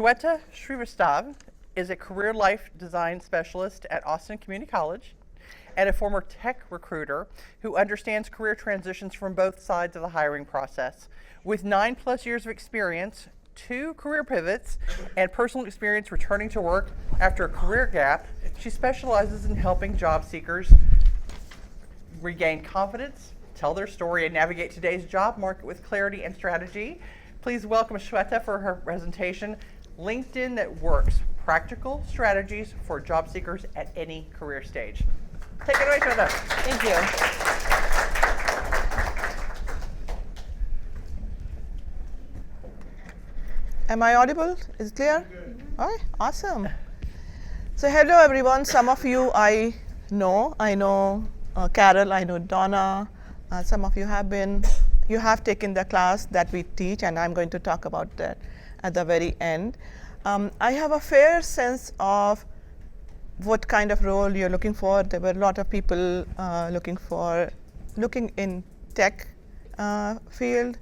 Shweta Shrivastav is a career life design specialist at Austin Community College and a former tech recruiter who understands career transitions from both sides of the hiring process. With 9+ years of experience, 2 career pivots, and personal experience returning to work after a career gap, she specializes in helping job seekers regain confidence, tell their story, and navigate today's job market with clarity and strategy. Please welcome Shweta for her presentation, LinkedIn That Works, Practical Strategies for Job Seekers at Any Career Stage. Take it away, Shweta. Thank you. Am I audible? Is it clear? All right, awesome. So hello everyone. Some of you I know Carol, I know Donna. Some of you have taken the class that we teach, and I'm going to talk about that at the very end. I have a fair sense of what kind of role you're looking for. There were a lot of people looking in tech field.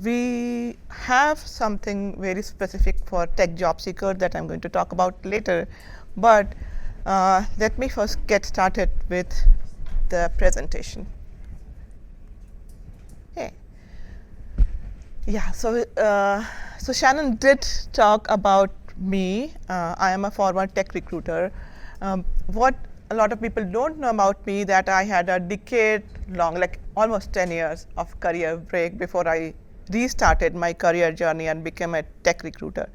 We have something very specific for tech job seeker that I'm going to talk about later. But let me first get started with the presentation. Okay. Yeah, so Shannon did talk about me. I am a former tech recruiter. What a lot of people don't know about me that I had a decade-long, like almost 10 years of career break before I restarted my career journey and became a tech recruiter.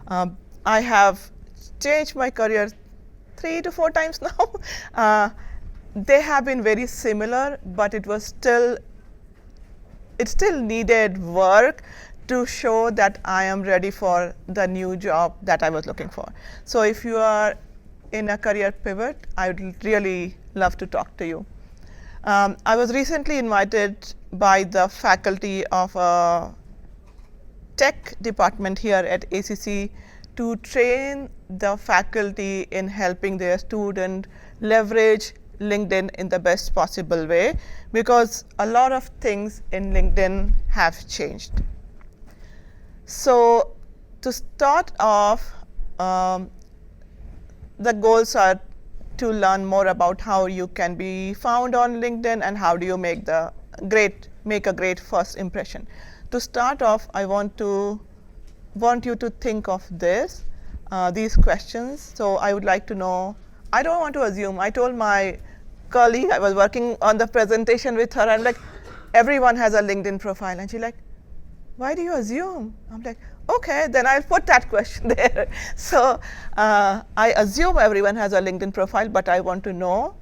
I have changed my career 3 to 4 times now. They have been very similar, but it still needed work to show that I am ready for the new job that I was looking for. So if you are in a career pivot, I would really love to talk to you. I was recently invited by the faculty of a tech department here at ACC to train the faculty in helping their student leverage LinkedIn in the best possible way, because a lot of things in LinkedIn have changed. So to start off, the goals are to learn more about how you can be found on LinkedIn and how do you make a great first impression. To start off, I want you to think of these questions. So I would like to know, I don't want to assume. I told my colleague, I was working on the presentation with her, I'm like, everyone has a LinkedIn profile. And she's like, why do you assume? I'm like, okay, then I'll put that question there. So I assume everyone has a LinkedIn profile, but I want to know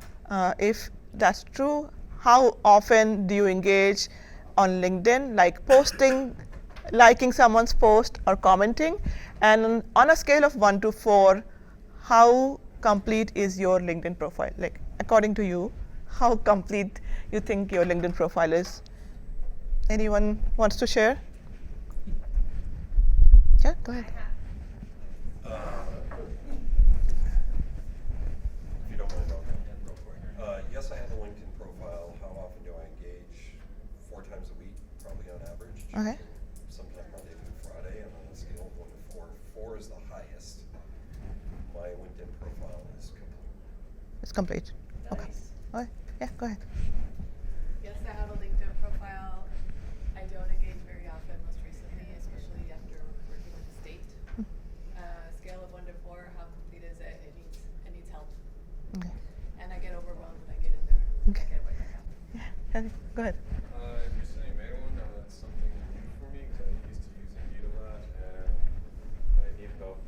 if that's true. How often do you engage on LinkedIn, like posting, liking someone's post or commenting? And on a scale of 1 to 4, how complete is your LinkedIn profile? Like, according to you, how complete you think your LinkedIn profile is? Anyone wants to share? Yeah, go ahead. If you don't mind, I'll go for it. Yes, I have a LinkedIn profile. How often do I engage? 4 times a week, probably on average. Okay. Sometimes Monday through Friday, and on a scale of 1 to 4, 4 is the highest. My LinkedIn profile is complete. It's complete. Nice. Okay. All right. Yeah, go ahead. Yes, I have a LinkedIn profile. I don't engage very often, most recently, especially after working with the state. Scale of 1 to 4, how complete is it? It needs help. Okay. And I get overwhelmed when I get in there. Okay. I get away back out. Yeah, go ahead. I recently made one. That's something new for me because I used to use Indeed a lot, and I need help.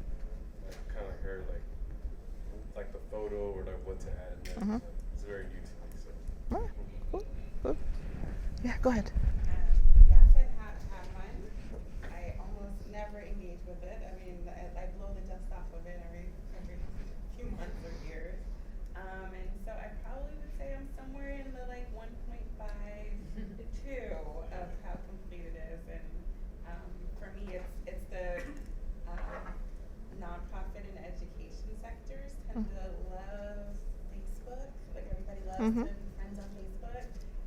I kind of heard like the photo or like what to add. And it's very new to me. So. All right. Cool. Yeah, go ahead. Yes, I have one. I almost never engage with it. I mean, I blow the dust off of it every few months or years. And so I probably would say I'm somewhere in the 1.5 to 2 of how complete it is. And for me, it's the nonprofit and education sectors tend to love Facebook. Like everybody loves to be friends on Facebook.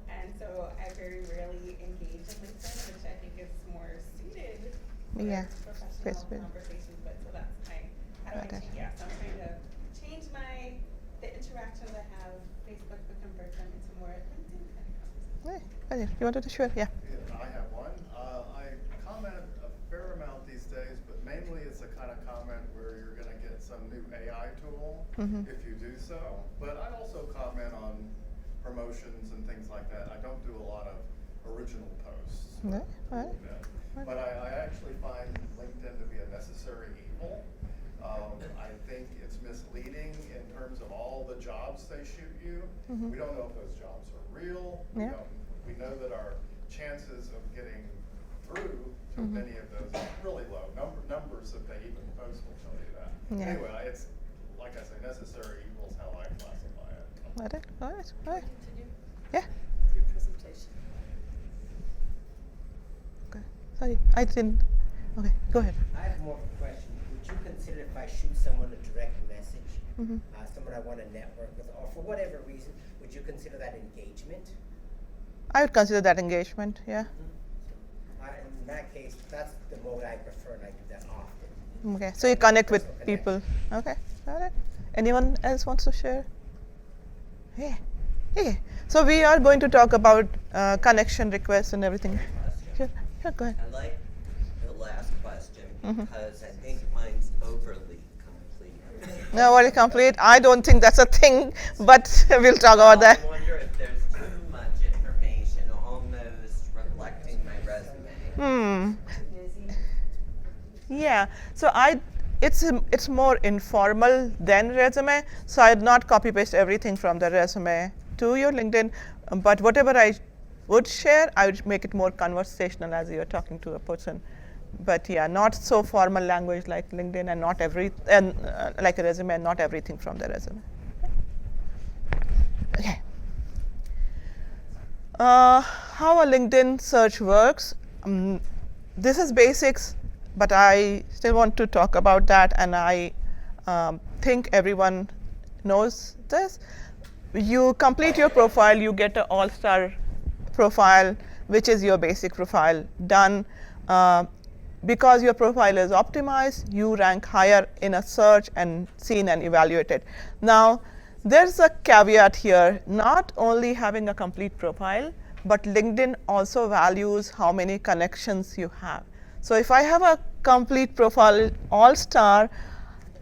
And so I very rarely engage in LinkedIn, which I think is more suited for professionals Facebook. conversations, but so that's how do I Got it. yeah, so I'm trying to change the interactions I have Facebook, but convert them into more LinkedIn kind of conversations. Hey, you wanted to share? Yeah. Yeah, I have one. I comment a fair amount these days, but mainly it's the kind of comment where you're going to get some new AI tool if you do so. But I also comment on promotions and things like that. I don't do a lot of original posts. Yeah, right. But I actually find LinkedIn to be a necessary evil. I think it's misleading in terms of all the jobs they shoot you. We don't know if those jobs are real. Yeah. We know that our chances of getting through to many of those are really low. Numbers that they even post will tell you that. Yeah. Anyway, it's, like I say, necessary evil is how I classify it. Got it. All right. All right. Continue Yeah. your presentation. Okay. Sorry, I didn't. Okay, go ahead. I have more of a question. Would you consider if I shoot someone a direct message, someone I want to network with, or for whatever reason, would you consider that engagement? I would consider that engagement. Yeah. In that case, that's the mode I prefer, and I do that often. Okay. So you connect with Personal people. Okay. Got it. Anyone else wants to share? Yeah. Yeah. So we are going to talk about connection requests and everything. Sure. Sure. Go ahead. I like the last question because I think mine's overly complete. No, very complete. I don't think that's a thing, but we'll talk about that. I wonder if there's too much information, almost reflecting my resume. Yeah. So it's more informal than resume. So I'd not copy paste everything from the resume to your LinkedIn, but whatever I would share, I would make it more conversational as you're talking to a person. But yeah, not so formal language like LinkedIn, and not like a resume, and not everything from the resume. Okay. How a LinkedIn search works. This is basics, but I still want to talk about that, and I think everyone knows this. You complete your profile, you get an all-star profile, which is your basic profile done. Because your profile is optimized, you rank higher in a search and seen and evaluated. Now, there's a caveat here, not only having a complete profile, but LinkedIn also values how many connections you have. So if I have a complete profile all-star,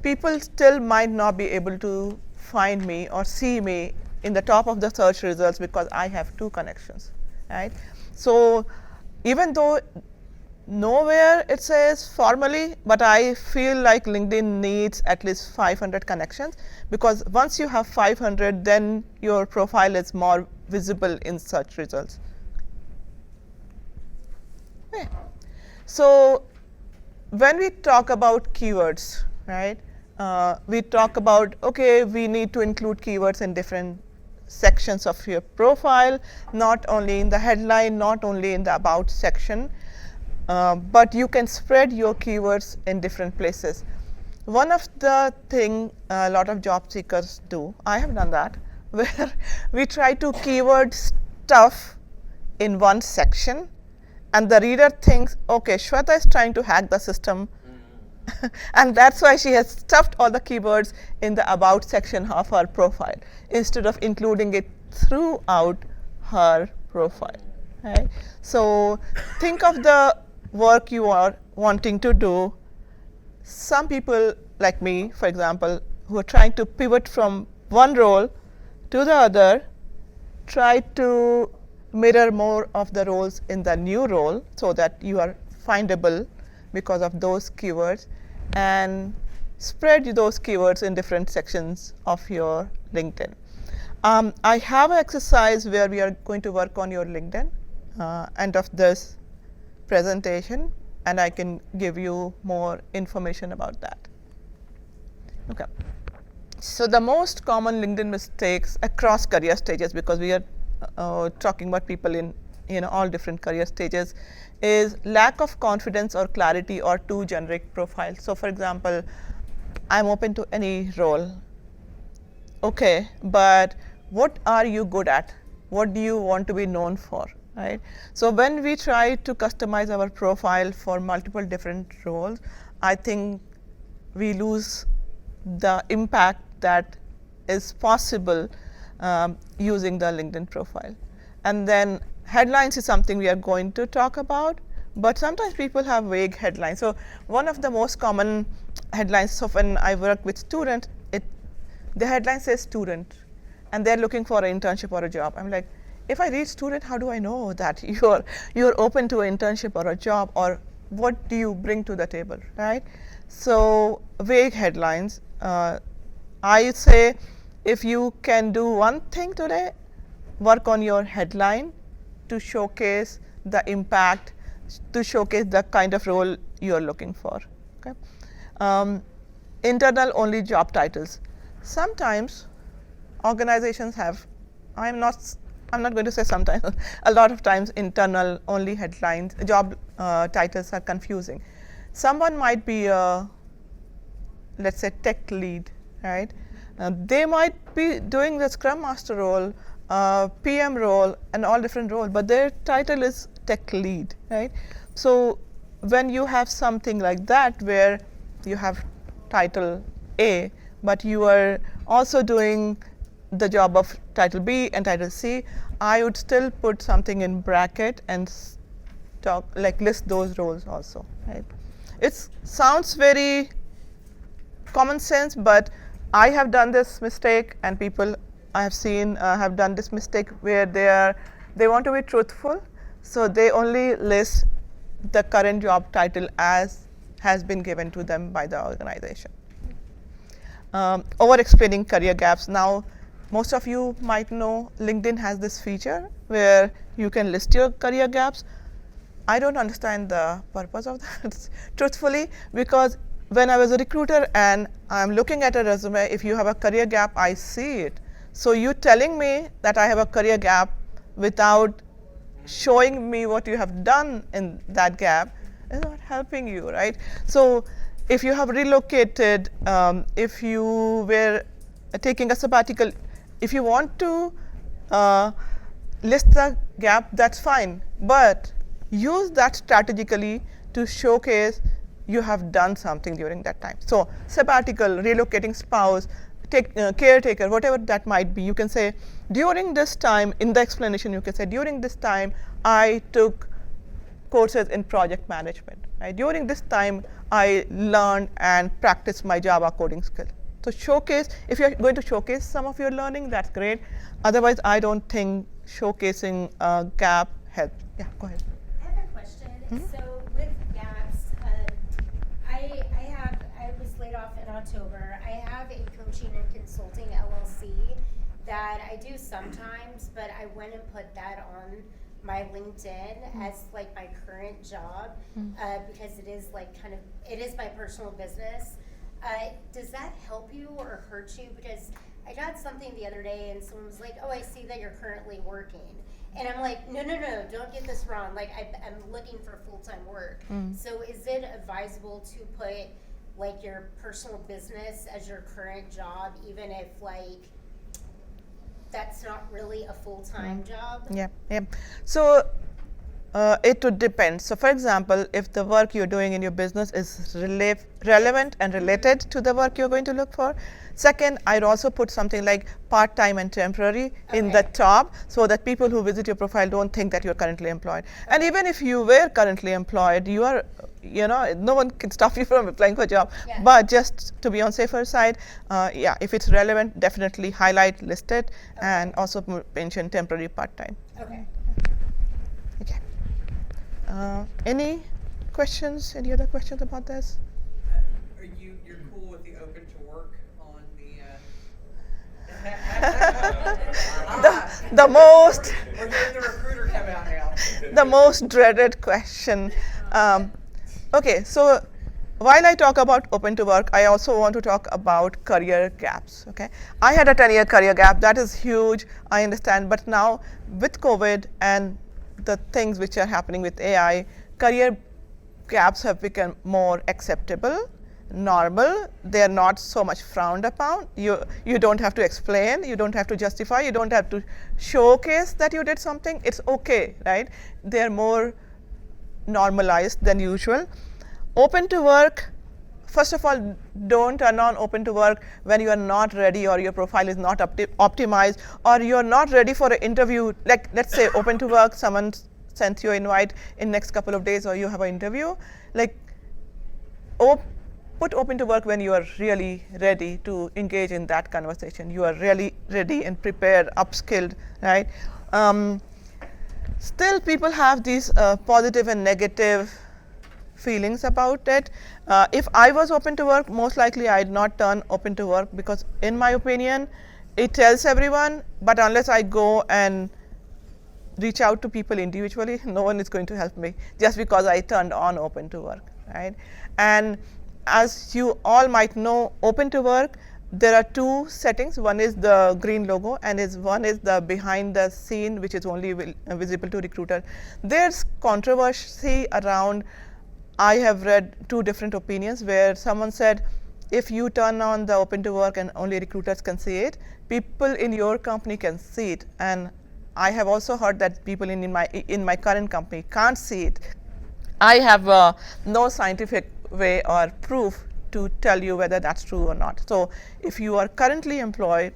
people still might not be able to find me or see me in the top of the search results because I have 2 connections, right? So even though nowhere it says formally, but I feel like LinkedIn needs at least 500 connections, because once you have 500, then your profile is more visible in search results. Okay. So when we talk about keywords, right, we talk about, okay, we need to include keywords in different sections of your profile, not only in the headline, not only in the about section, but you can spread your keywords in different places. One of the thing a lot of job seekers do, I have done that, where we try to keyword stuff in one section, and the reader thinks, okay, Shweta is trying to hack the system, and that's why she has stuffed all the keywords in the about section of her profile instead of including it throughout her profile. Right? So think of the work you are wanting to do. Some people like me, for example, who are trying to pivot from one role to the other, try to mirror more of the roles in the new role so that you are findable because of those keywords, and spread those keywords in different sections of your LinkedIn. I have an exercise where we are going to work on your LinkedIn end of this presentation, and I can give you more information about that. Okay. So the most common LinkedIn mistakes across career stages, because we are talking about people in all different career stages, is lack of confidence or clarity or too generic profile. So for example, I'm open to any role. Okay, but what are you good at? What do you want to be known for? Right? So when we try to customize our profile for multiple different roles, I think we lose the impact that is possible using the LinkedIn profile. And then headlines is something we are going to talk about, but sometimes people have vague headlines. So one of the most common headlines, so when I work with students, the headline says student, and they're looking for an internship or a job. I'm like, if I read student, how do I know that you're open to an internship or a job, or what do you bring to the table, right? So vague headlines. I say, if you can do one thing today, work on your headline to showcase the impact, to showcase the kind of role you're looking for. Okay? Internal only job titles. Sometimes organizations have, I'm not going to say sometimes, a lot of times internal only headlines, job titles are confusing. Someone might be a, let's say, tech lead, right? They might be doing the Scrum Master role, PM role, and all different roles, but their title is tech lead, right? So when you have something like that where you have title A, but you are also doing the job of title B and title C, I would still put something in bracket and list those roles also, right? It sounds very common sense, but I have done this mistake, and people I have seen have done this mistake where they want to be truthful, so they only list the current job title as has been given to them by the organization. Over explaining career gaps. Now, most of you might know LinkedIn has this feature where you can list your career gaps. I don't understand the purpose of that, truthfully, because when I was a recruiter and I'm looking at a resume, if you have a career gap, I see it. So you telling me that I have a career gap without showing me what you have done in that gap is not helping you, right? So if you have relocated, if you were taking a sabbatical, if you want to list the gap, that's fine. But use that strategically to showcase you have done something during that time. So sabbatical, relocating spouse, caretaker, whatever that might be, you can say, during this time, in the explanation, you can say, during this time, I took courses in project management. Right? During this time, I learned and practiced my Java coding skill. So showcase, if you're going to showcase some of your learning, that's great. Otherwise, I don't think showcasing a gap helps. Yeah, go ahead. I have a question. So with gaps, I was laid off in October. I have a coaching and consulting LLC that I do sometimes, but I went and put that on my LinkedIn as like my current job because it is like it is my personal business. Does that help you or hurt you? Because I got something the other day and someone was like, oh, I see that you're currently working. And I'm like, no, don't get this wrong. Like, I'm looking for full-time work. So is it advisable to put like your personal business as your current job, even if like that's not really a full-time job? Yeah. So it would depend. So for example, if the work you're doing in your business is relevant and related to the work you're going to look for. Second, I'd also put something like part-time and temporary in the top, so that people who visit your profile don't think that you're currently employed. And even if you were currently employed, you are, no one can stop you from applying for a job. Yeah. But just to be on safer side, if it's relevant, definitely highlight, list it, and also mention temporary part-time. Okay. Okay. Any questions? Any other questions about this? You're cool with the open to work on the the most we're hearing the recruiter come out now. the most dreaded question. Okay, so while I talk about open to work, I also want to talk about career gaps. Okay, I had a 10-year career gap. That is huge. I understand, but now with COVID and the things which are happening with AI, career gaps have become more acceptable, normal. They are not so much frowned upon. You don't have to explain. You don't have to justify. You don't have to showcase that you did something. It's okay, right? They are more normalized than usual. Open to work, first of all, don't turn on open to work when you are not ready or your profile is not optimized or you're not ready for an interview. Like, let's say open to work, someone sent you an invite in next couple of days or you have an interview. Like, put open to work when you are really ready to engage in that conversation. You are really ready and prepared, upskilled, right? Still, people have these positive and negative feelings about it. If I was open to work, most likely I'd not turn open to work because, in my opinion, it tells everyone, but unless I go and reach out to people individually, no one is going to help me just because I turned on open to work, right? And as you all might know, open to work, there are two settings. One is the green logo and one is the behind the scene, which is only visible to recruiter. There's controversy around. I have read two different opinions where someone said, if you turn on the open to work and only recruiters can see it, people in your company can see it. And I have also heard that people in my current company can't see it. I have no scientific way or proof to tell you whether that's true or not. So if you are currently employed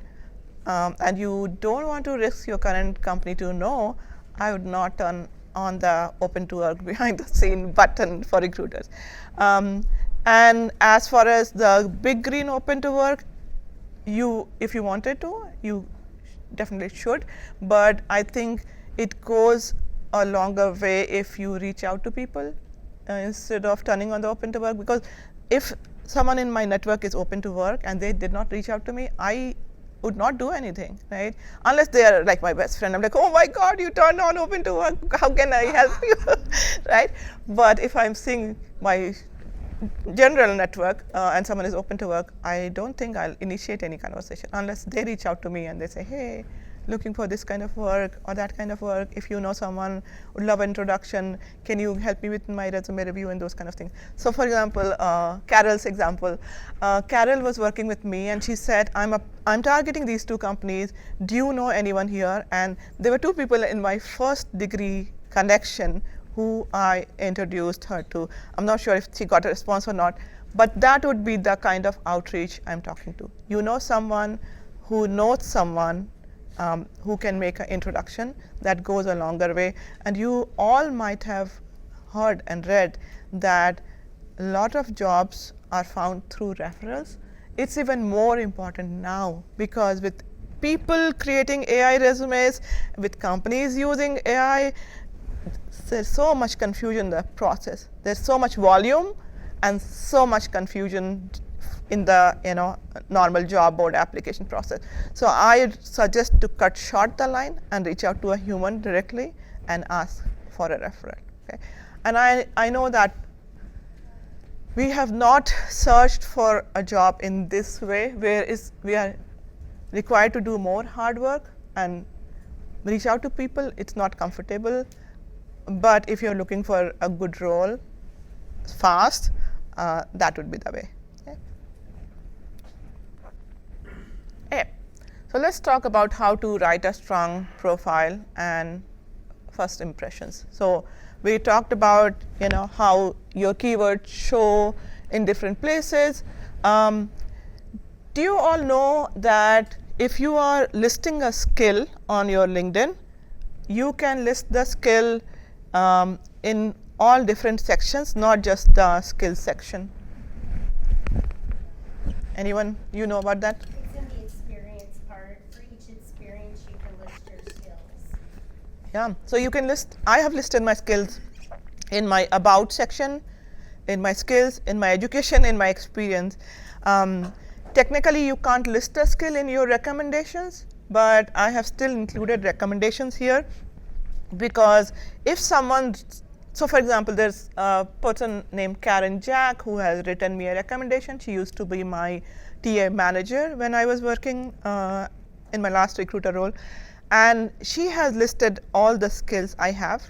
and you don't want to risk your current company to know, I would not turn on the open to work behind the scene button for recruiters. And as far as the big green open to work, if you wanted to, you definitely should, but I think it goes a longer way if you reach out to people instead of turning on the open to work, because if someone in my network is open to work and they did not reach out to me, I would not do anything, right? Unless they are like my best friend. I'm like, oh my God, you turned on open to work. How can I help you, right? But if I'm seeing my general network and someone is open to work, I don't think I'll initiate any conversation unless they reach out to me and they say, hey, looking for this kind of work or that kind of work. If you know someone, would love an introduction, can you help me with my resume review and those kind of things. So for example, Carol's example, Carol was working with me and she said, I'm targeting these two companies. Do you know anyone here? And there were two people in my first degree connection who I introduced her to. I'm not sure if she got a response or not, but that would be the kind of outreach I'm talking to. You know someone who knows someone who can make an introduction, that goes a longer way. And you all might have heard and read that a lot of jobs are found through referrals. It's even more important now because with people creating AI resumes, with companies using AI, there's so much confusion in the process. There's so much volume and so much confusion in the normal job board application process. So I suggest to cut short the line and reach out to a human directly and ask for a referral. Okay? And I know that we have not searched for a job in this way, where we are required to do more hard work and reach out to people. It's not comfortable. But if you're looking for a good role fast, that would be the way. Okay. So let's talk about how to write a strong profile and first impressions. So we talked about how your keywords show in different places. Do you all know that if you are listing a skill on your LinkedIn, you can list the skill in all different sections, not just the skills section? Anyone know about that? It's in the experience part. For each experience, you can list your skills. Yeah, so you can list, I have listed my skills in my about section, in my skills, in my education, in my experience. Technically, you can't list a skill in your recommendations, but I have still included recommendations here because if someone, so for example, there's a person named Karen Jack who has written me a recommendation. She used to be my TA manager when I was working in my last recruiter role. And she has listed all the skills I have.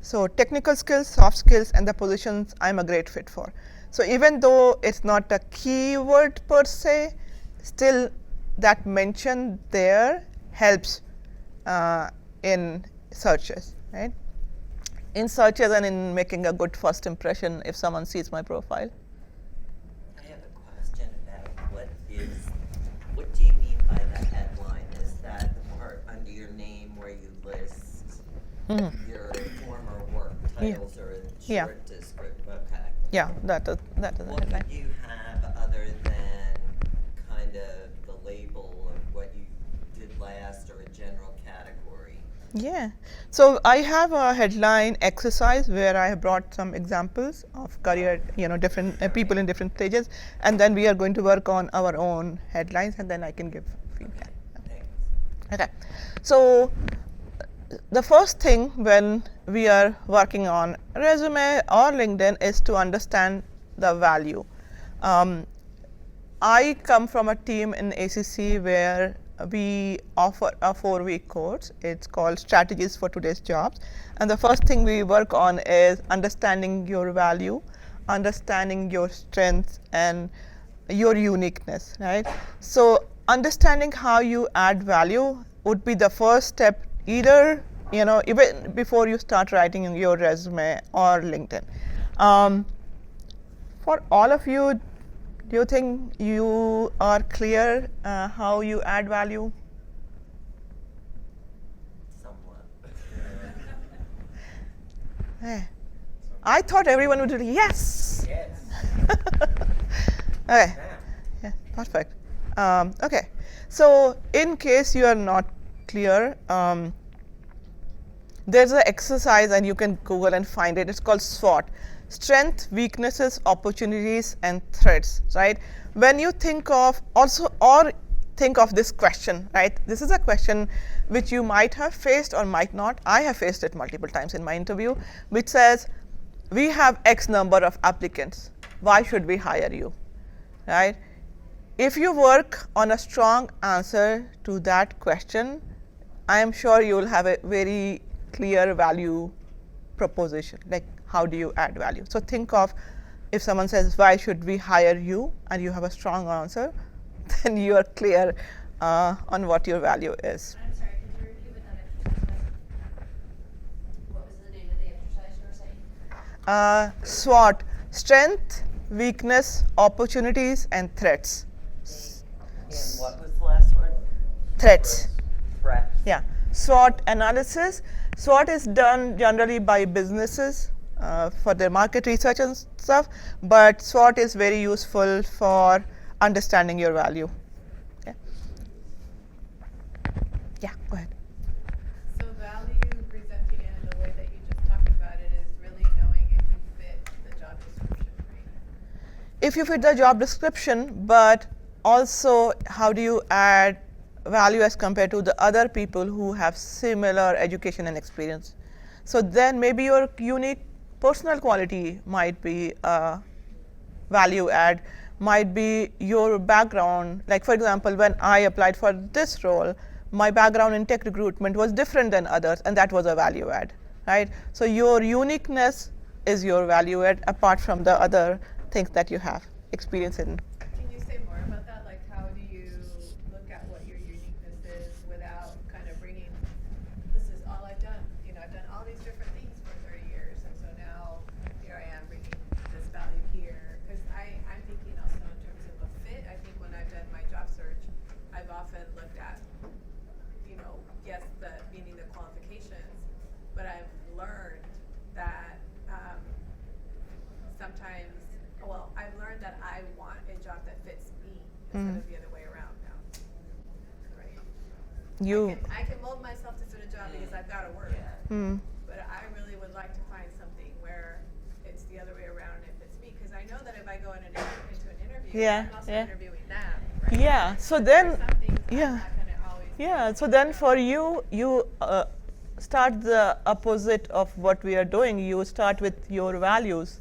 So technical skills, soft skills, and the positions I'm a great fit for. So even though it's not a keyword per se, still that mention there helps in searches, right? In searches and in making a good first impression if someone sees my profile. your former work titles or a Yeah. short description. Okay. Yeah, that is a What headline. could you have other than kind of the label of what you did last or a general category? Yeah. So I have a headline exercise where I have brought some examples of career, different people in different stages, and then we are going to work on our own headlines, and then I can give feedback. Thanks. Okay. So the first thing when we are working on resume or LinkedIn is to understand the value. I come from a team in ACC where we offer a 4-week course. It's called Strategies for Today's Jobs. And the first thing we work on is understanding your value, understanding your strengths, and your uniqueness, right? So understanding how you add value would be the first step, either, even before you start writing in your resume or LinkedIn. For all of you, do you think you are clear how you add value? Somewhat. Eh, I thought everyone would do yes. Yes. Okay. Yeah. Yeah, perfect. Okay. So in case you are not clear, there's an exercise and you can Google and find it. It's called SWOT. Strength, weaknesses, opportunities, and threats, right? When you think of think of this question, right? This is a question which you might have faced or might not. I have faced it multiple times in my interview, which says, we have X number of applicants. Why should we hire you, right? If you work on a strong answer to that question, I am sure you will have a very clear value proposition, like how do you add value. So think of, if someone says, why should we hire you, and you have a strong answer, then you are clear on what your value is. I'm sorry, could you repeat what that exercise was? What was the name of the exercise you were saying? SWOT, strength, weakness, opportunities, and threats. And what was the last word? Threats. Threat. Yeah. SWOT analysis. SWOT is done generally by businesses for their market research and stuff, but SWOT is very useful for understanding your value. Okay. Yeah, go ahead. So value presenting it in the way that you just talked about it is really knowing if you fit the job description, right? If you fit the job description, but also how do you add value as compared to the other people who have similar education and experience. So then maybe your unique personal quality might be a value add, might be your background. Like for example, when I applied for this role, my background in tech recruitment was different than others, and that was a value add, right? So your uniqueness is your value add apart from the other things that you have experience in. Can you say more about that? Like how do you look at what your uniqueness is without kind of bringing, this is all I've done. You know, I've done all these different things for 30 years, and so now here I am bringing this value here. Because I'm thinking also in terms of a fit. I think when I've done my job search, I've often looked at, yes, meaning the qualifications, but I've learned that sometimes, I've learned that I want a job that fits me instead of the other way around now. Right? I can mold myself to fit a job because I've got to work. But I really would like to find something where it's the other way around and it fits me, because I know that if I go into an interview, I'm also interviewing them. Right? Yeah. So There are then, some things I'm yeah. not gonna always Yeah, so then for you, you start the opposite of what we are doing. You start with your values.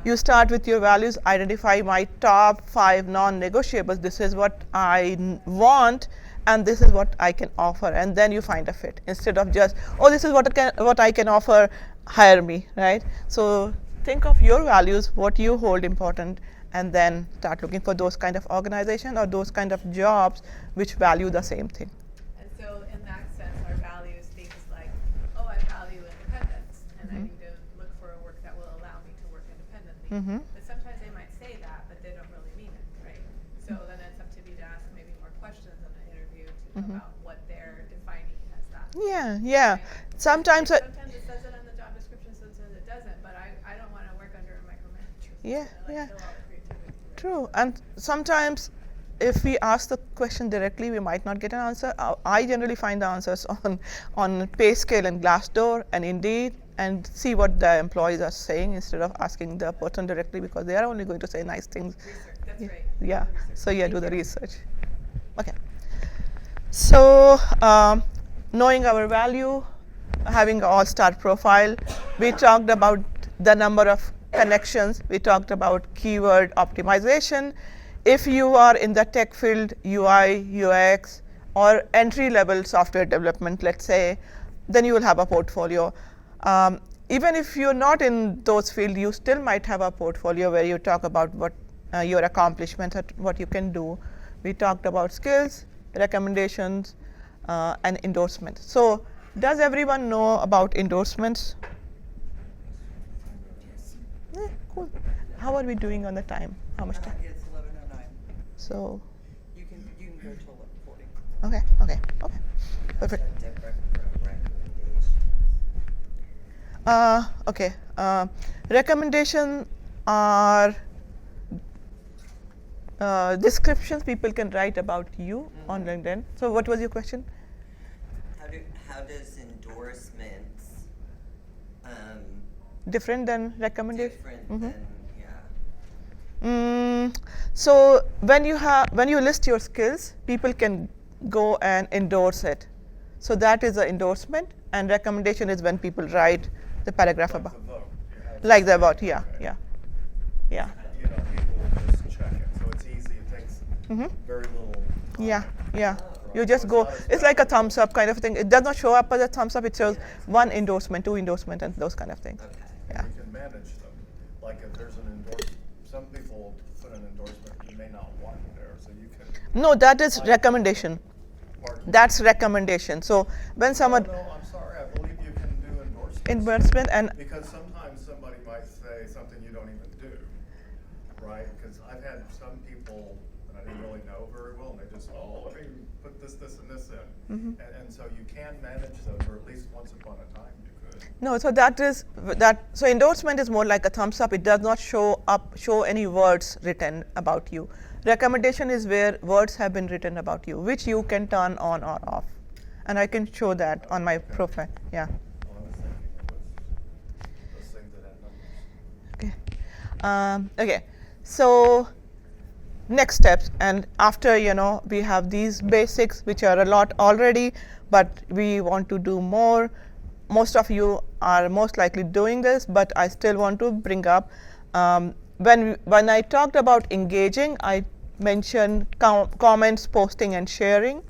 You start with your values, identify my top 5 non-negotiables. This is what I want, and this is what I can offer. And then you find a fit instead of just, oh, this is what I can offer, hire me, right? So think of your values, what you hold important, and then start looking for those kind of organization or those kind of jobs which value the same thing. And so in that sense, our values things like, oh, I value independence, and I need to look for a work that will allow me to work independently. But sometimes they might say that, but they don't really mean it, right? So then it's up to me to ask maybe more questions in the interview to know about what they're defining as that. Yeah. Sometimes, Sometimes it says it on the job description, sometimes it doesn't, but I don't wanna work under a micromanager. Yeah, It's gonna, yeah. kill all the creativity. true. And sometimes, if we ask the question directly, we might not get an answer. I generally find the answers on PayScale and Glassdoor and Indeed, and see what the employees are saying instead of asking the person directly, because they are only going to say nice things. Research, that's Yeah. right. Yeah. Research. So yeah, Thank do the you. research. Okay. So knowing our value, having an all-star profile, we talked about the number of connections. We talked about keyword optimization. If you are in the tech field, UI, UX, or entry-level software development, let's say, then you will have a portfolio. Even if you're not in those fields, you still might have a portfolio where you talk about what your accomplishments, what you can do. We talked about skills, recommendations, and endorsements. So does everyone know about endorsements? Yeah, cool. How are we doing on the time? How much time? It's 11:09. So, You can go till 11:40. okay. Perfect. Okay. Recommendations are descriptions people can write about you on LinkedIn. So what was your question? How does endorsements Different than recommendation? different than So when you list your skills, people can go and endorse it. So that is an endorsement, and recommendation is when people write the paragraph Like about. the vote. You have to Like the say, vote, yeah. okay. You know, people will just check it, so it's easy. It takes Mhm. very little. Yeah. Right? You So just it's go. not as It's like a bad. thumbs up kind of thing. It does not show up as a thumbs up. It shows one endorsement, two endorsement, and those kind of things. Okay. Yeah. You can manage them. Like if there's an some people put an endorsement you may not want there, so you can. No, that is recommendation. Pardon? That's recommendation. So when someone No, I'm sorry. I believe you can do endorsements. endorsement and Because sometimes somebody might say something you don't even do, right? Because I've had some people that I didn't really know very well, and they just, let me put this, and this in. And so you can manage those, or at least once upon a time you could. no, so so endorsement is more like a thumbs up. It does not show any words written about you. Recommendation is where words have been written about you, which you can turn on or off. And I can show that on my profile. Yeah. Well, I was thinking it was those things that had numbers. Okay. Okay. So next steps, and after we have these basics, which are a lot already, but we want to do more. Most of you are most likely doing this, but I still want to bring up when I talked about engaging, I mentioned comments, posting, and sharing.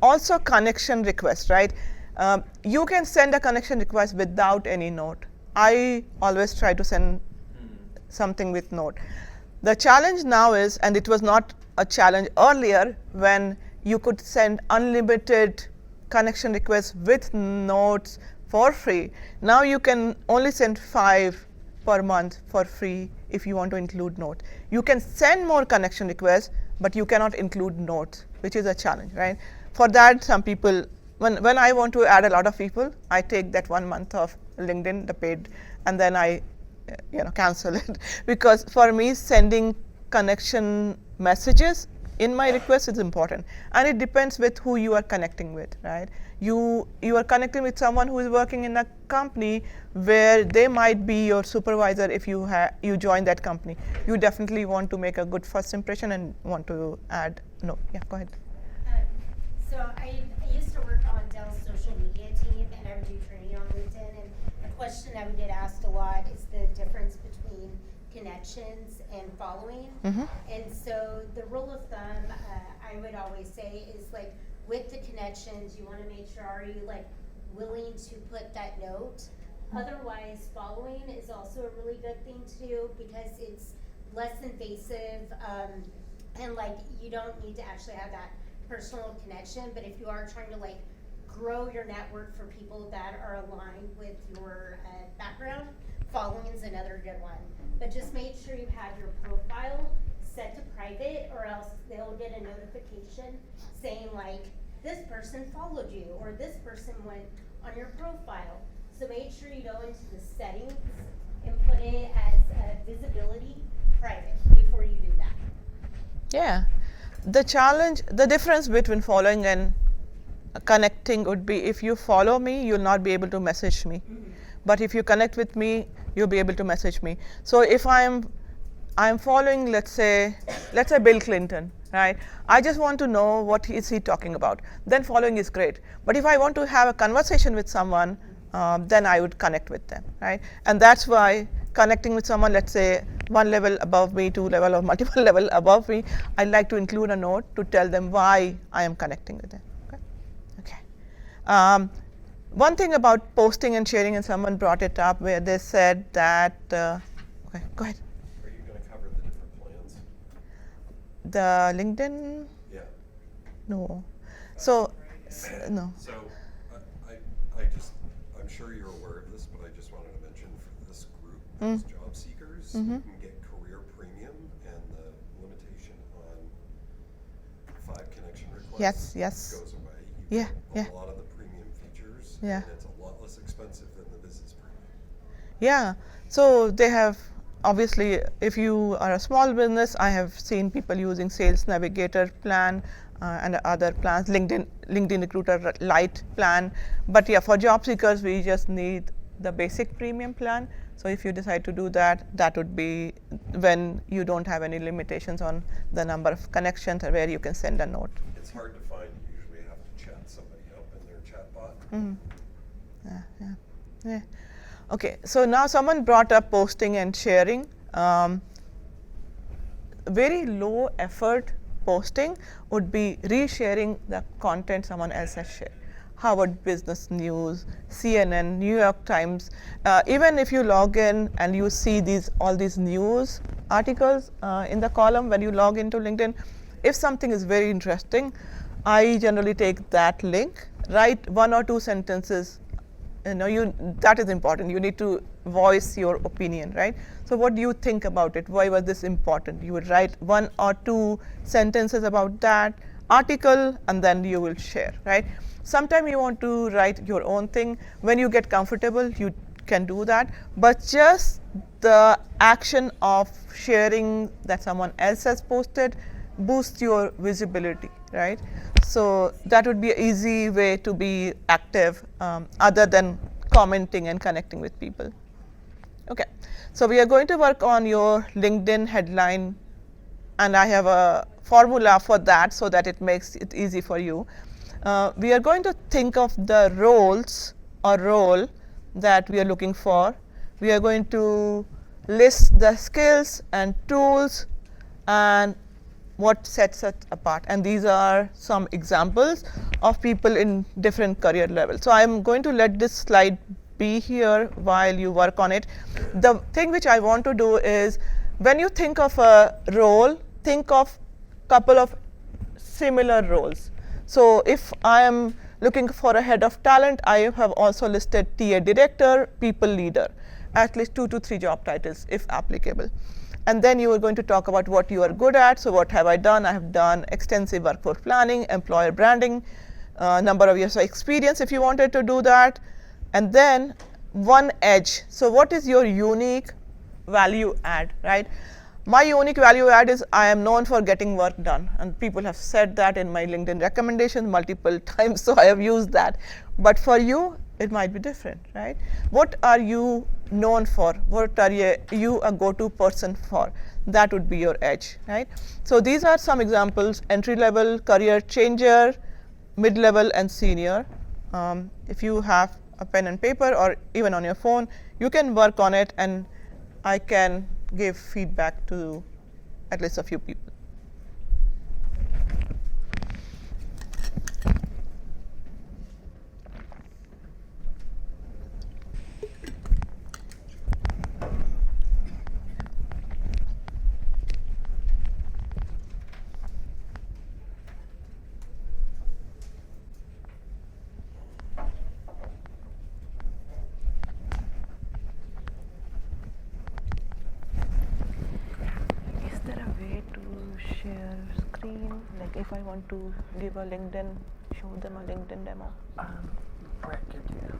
Also connection requests, right? You can send a connection request without any note. I always try to send something with note. The challenge now is, and it was not a challenge earlier, when you could send unlimited connection requests with notes for free. Now you can only send 5 per month for free if you want to include notes. You can send more connection requests, but you cannot include notes, which is a challenge, right? For that, some people, when I want to add a lot of people, I take that 1 month of LinkedIn, the paid, and then I cancel it. Because for me, sending connection messages in my request is important, and it depends with who you are connecting with, right? You are connecting with someone who is working in a company where they might be your supervisor. If you join that company, you definitely want to make a good first impression and want to add. No, yeah, go ahead. So I used to work on Dell's social media team, and I would do training on LinkedIn. And a question I would get asked a lot is the difference between connections and following. And so the rule of thumb I would always say is, like, with the connections, you want to make sure, are you like willing to put that note? Otherwise, following is also a really good thing to do because it's less invasive, and like you don't need to actually have that personal connection. But if you are trying to like grow your network for people that are aligned with your background, following is another good one. But just make sure you have your profile set to private, or else they'll get a notification saying like, this person followed you or this person went on your profile. So make sure you go into the settings and put it as visibility private before you do that. Yeah. The difference between following and connecting would be if you follow me, you'll not be able to message me. But if you connect with me, you'll be able to message me. So if I'm following, let's say Bill Clinton, right? I just want to know what is he talking about. Then following is great. But if I want to have a conversation with someone, then I would connect with them, right? And that's why connecting with someone, let's say 1 level above me, 2 level or multiple level above me, I like to include a note to tell them why I am connecting with them. Okay. One thing about posting and sharing, and someone brought it up where they said that, okay, go ahead. Are you going to cover the different plans? The LinkedIn? Yeah. No. So, no. So, I'm sure you're aware of this, but I just wanted to mention for this group, as job seekers, you can get career premium, and the limitation on 5 connection requests Yes. goes away. Yeah, get a lot of the premium features, Yeah. and it's a lot less expensive than the business premium. Yeah. So they have, obviously, if you are a small business, I have seen people using Sales Navigator plan and other plans, LinkedIn Recruiter Lite plan. But yeah, for job seekers, we just need the basic premium plan. So if you decide to do that, that would be when you don't have any limitations on the number of connections or where you can send a note. It's hard to find. You usually have to chat somebody up in their chatbot. Yeah. Okay, so now someone brought up posting and sharing. Very low effort posting would be resharing the content someone else has shared. Harvard Business News, CNN, New York Times. Even if you log in and you see all these news articles in the column when you log into LinkedIn, if something is very interesting, I generally take that link, write 1 or 2 sentences. That is important. You need to voice your opinion, right? So what do you think about it? Why was this important? You would write 1 or 2 sentences about that article, and then you will share, right? Sometimes you want to write your own thing. When you get comfortable, you can do that. But just the action of sharing that someone else has posted boosts your visibility, right? So that would be an easy way to be active other than commenting and connecting with people. Okay, so we are going to work on your LinkedIn headline, and I have a formula for that so that it makes it easy for you. We are going to think of the roles or role that we are looking for. We are going to list the skills and tools and what sets us apart. And these are some examples of people in different career levels. So I'm going to let this slide be here while you work on it. The thing which I want to do is, when you think of a role, think of a couple of similar roles. So if I am looking for a head of talent, I have also listed TA director, people leader, at least 2 to 3 job titles if applicable. And then you are going to talk about what you are good at. So what have I done? I have done extensive workforce planning, employer branding, number of years of experience if you wanted to do that. And then one edge. So what is your unique value add, right? My unique value add is I am known for getting work done. And people have said that in my LinkedIn recommendations multiple times, so I have used that. But for you, it might be different, right? What are you known for? What are you a go-to person for? That would be your edge, right? So these are some examples: entry level, career changer, mid-level, and senior. If you have a pen and paper or even on your phone, you can work on it, and I can give feedback to at least a few people. Is there a way to share screen? Like if I want to give a LinkedIn show them a LinkedIn demo? Brett can do that.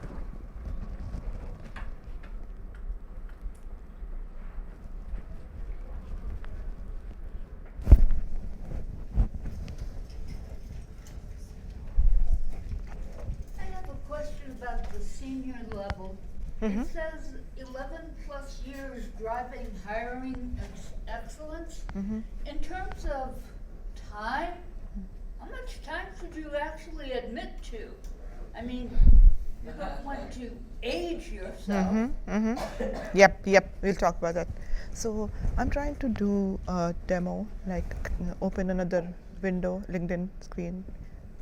I have a question about the senior level. It says 11 plus years driving hiring excellence. In terms of time, how much time should you actually admit to? I mean, you don't want to age yourself. Yep, we'll talk about that. So I'm trying to do a demo, like open another window, LinkedIn screen.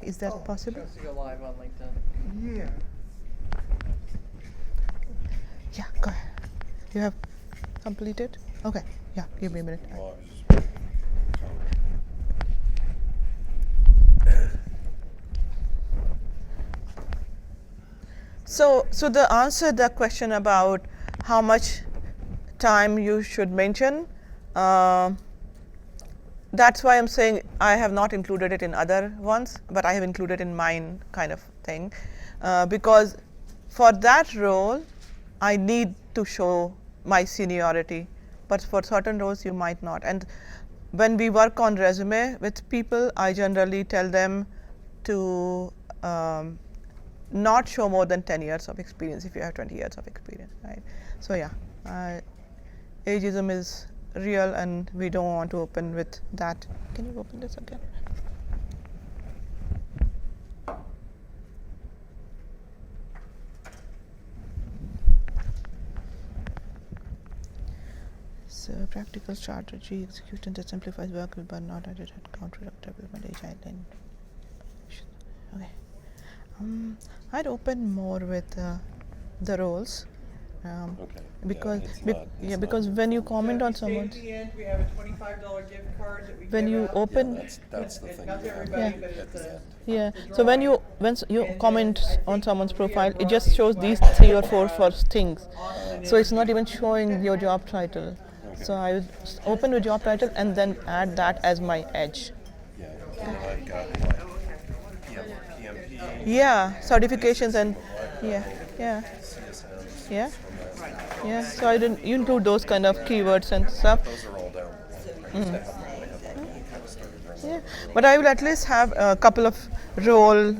Is that possible? Just to go live on LinkedIn. Yeah. Yeah, go ahead. You have completed? Okay, yeah, give me a minute. Well, So the answer the question about how much time you should mention, that's why I'm saying I have not included it in other ones, but I have included in mine kind of thing, because for that role, I need to show my seniority, but for certain roles you might not. And when we work on resume with people, I generally tell them to not show more than 10 years of experience if you have 20 years of experience, right? So yeah, ageism is real and we don't want to open with that. Can you open this again? So practical strategy, execution that simplifies work but not added counterproductive development, agile and okay. I'd open more with the roles, because because when you comment on someone's, At the end, we have a $25 gift card that we when give you out. open, that's the thing. Not you have everybody, Yeah. but it's a. yeah. the So when drawing. you And comment then I on think someone's Maria profile, it brought just the shows these flag 3 or 4 first things. on So it's not even showing your job title. So I would open with job title and then add that as my edge. Yeah, I've got like PMP, Yeah, certifications and yeah. CSMs. Yeah. Yeah. So I didn't you include those kind of keywords and stuff. Those are all down below. I used to have them when I had like kind of started running. Yeah. But I will at least have a couple of role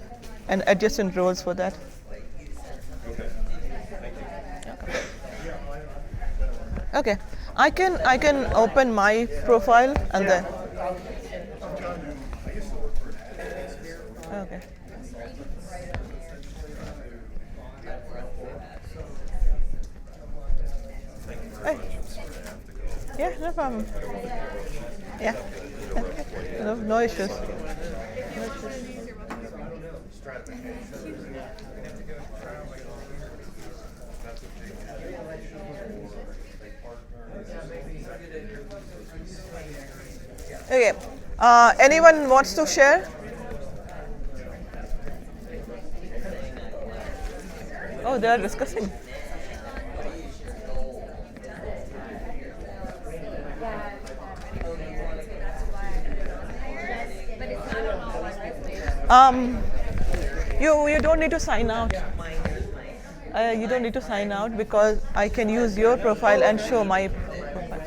and adjacent roles for that. Okay, thank you. Okay. I can open my profile and then okay. Hey. Yeah, no problem. Yeah. No issues. Okay. Anyone wants to share? Oh, they are discussing. You don't need to sign out. You don't need to sign out because I can use your profile and show my profile.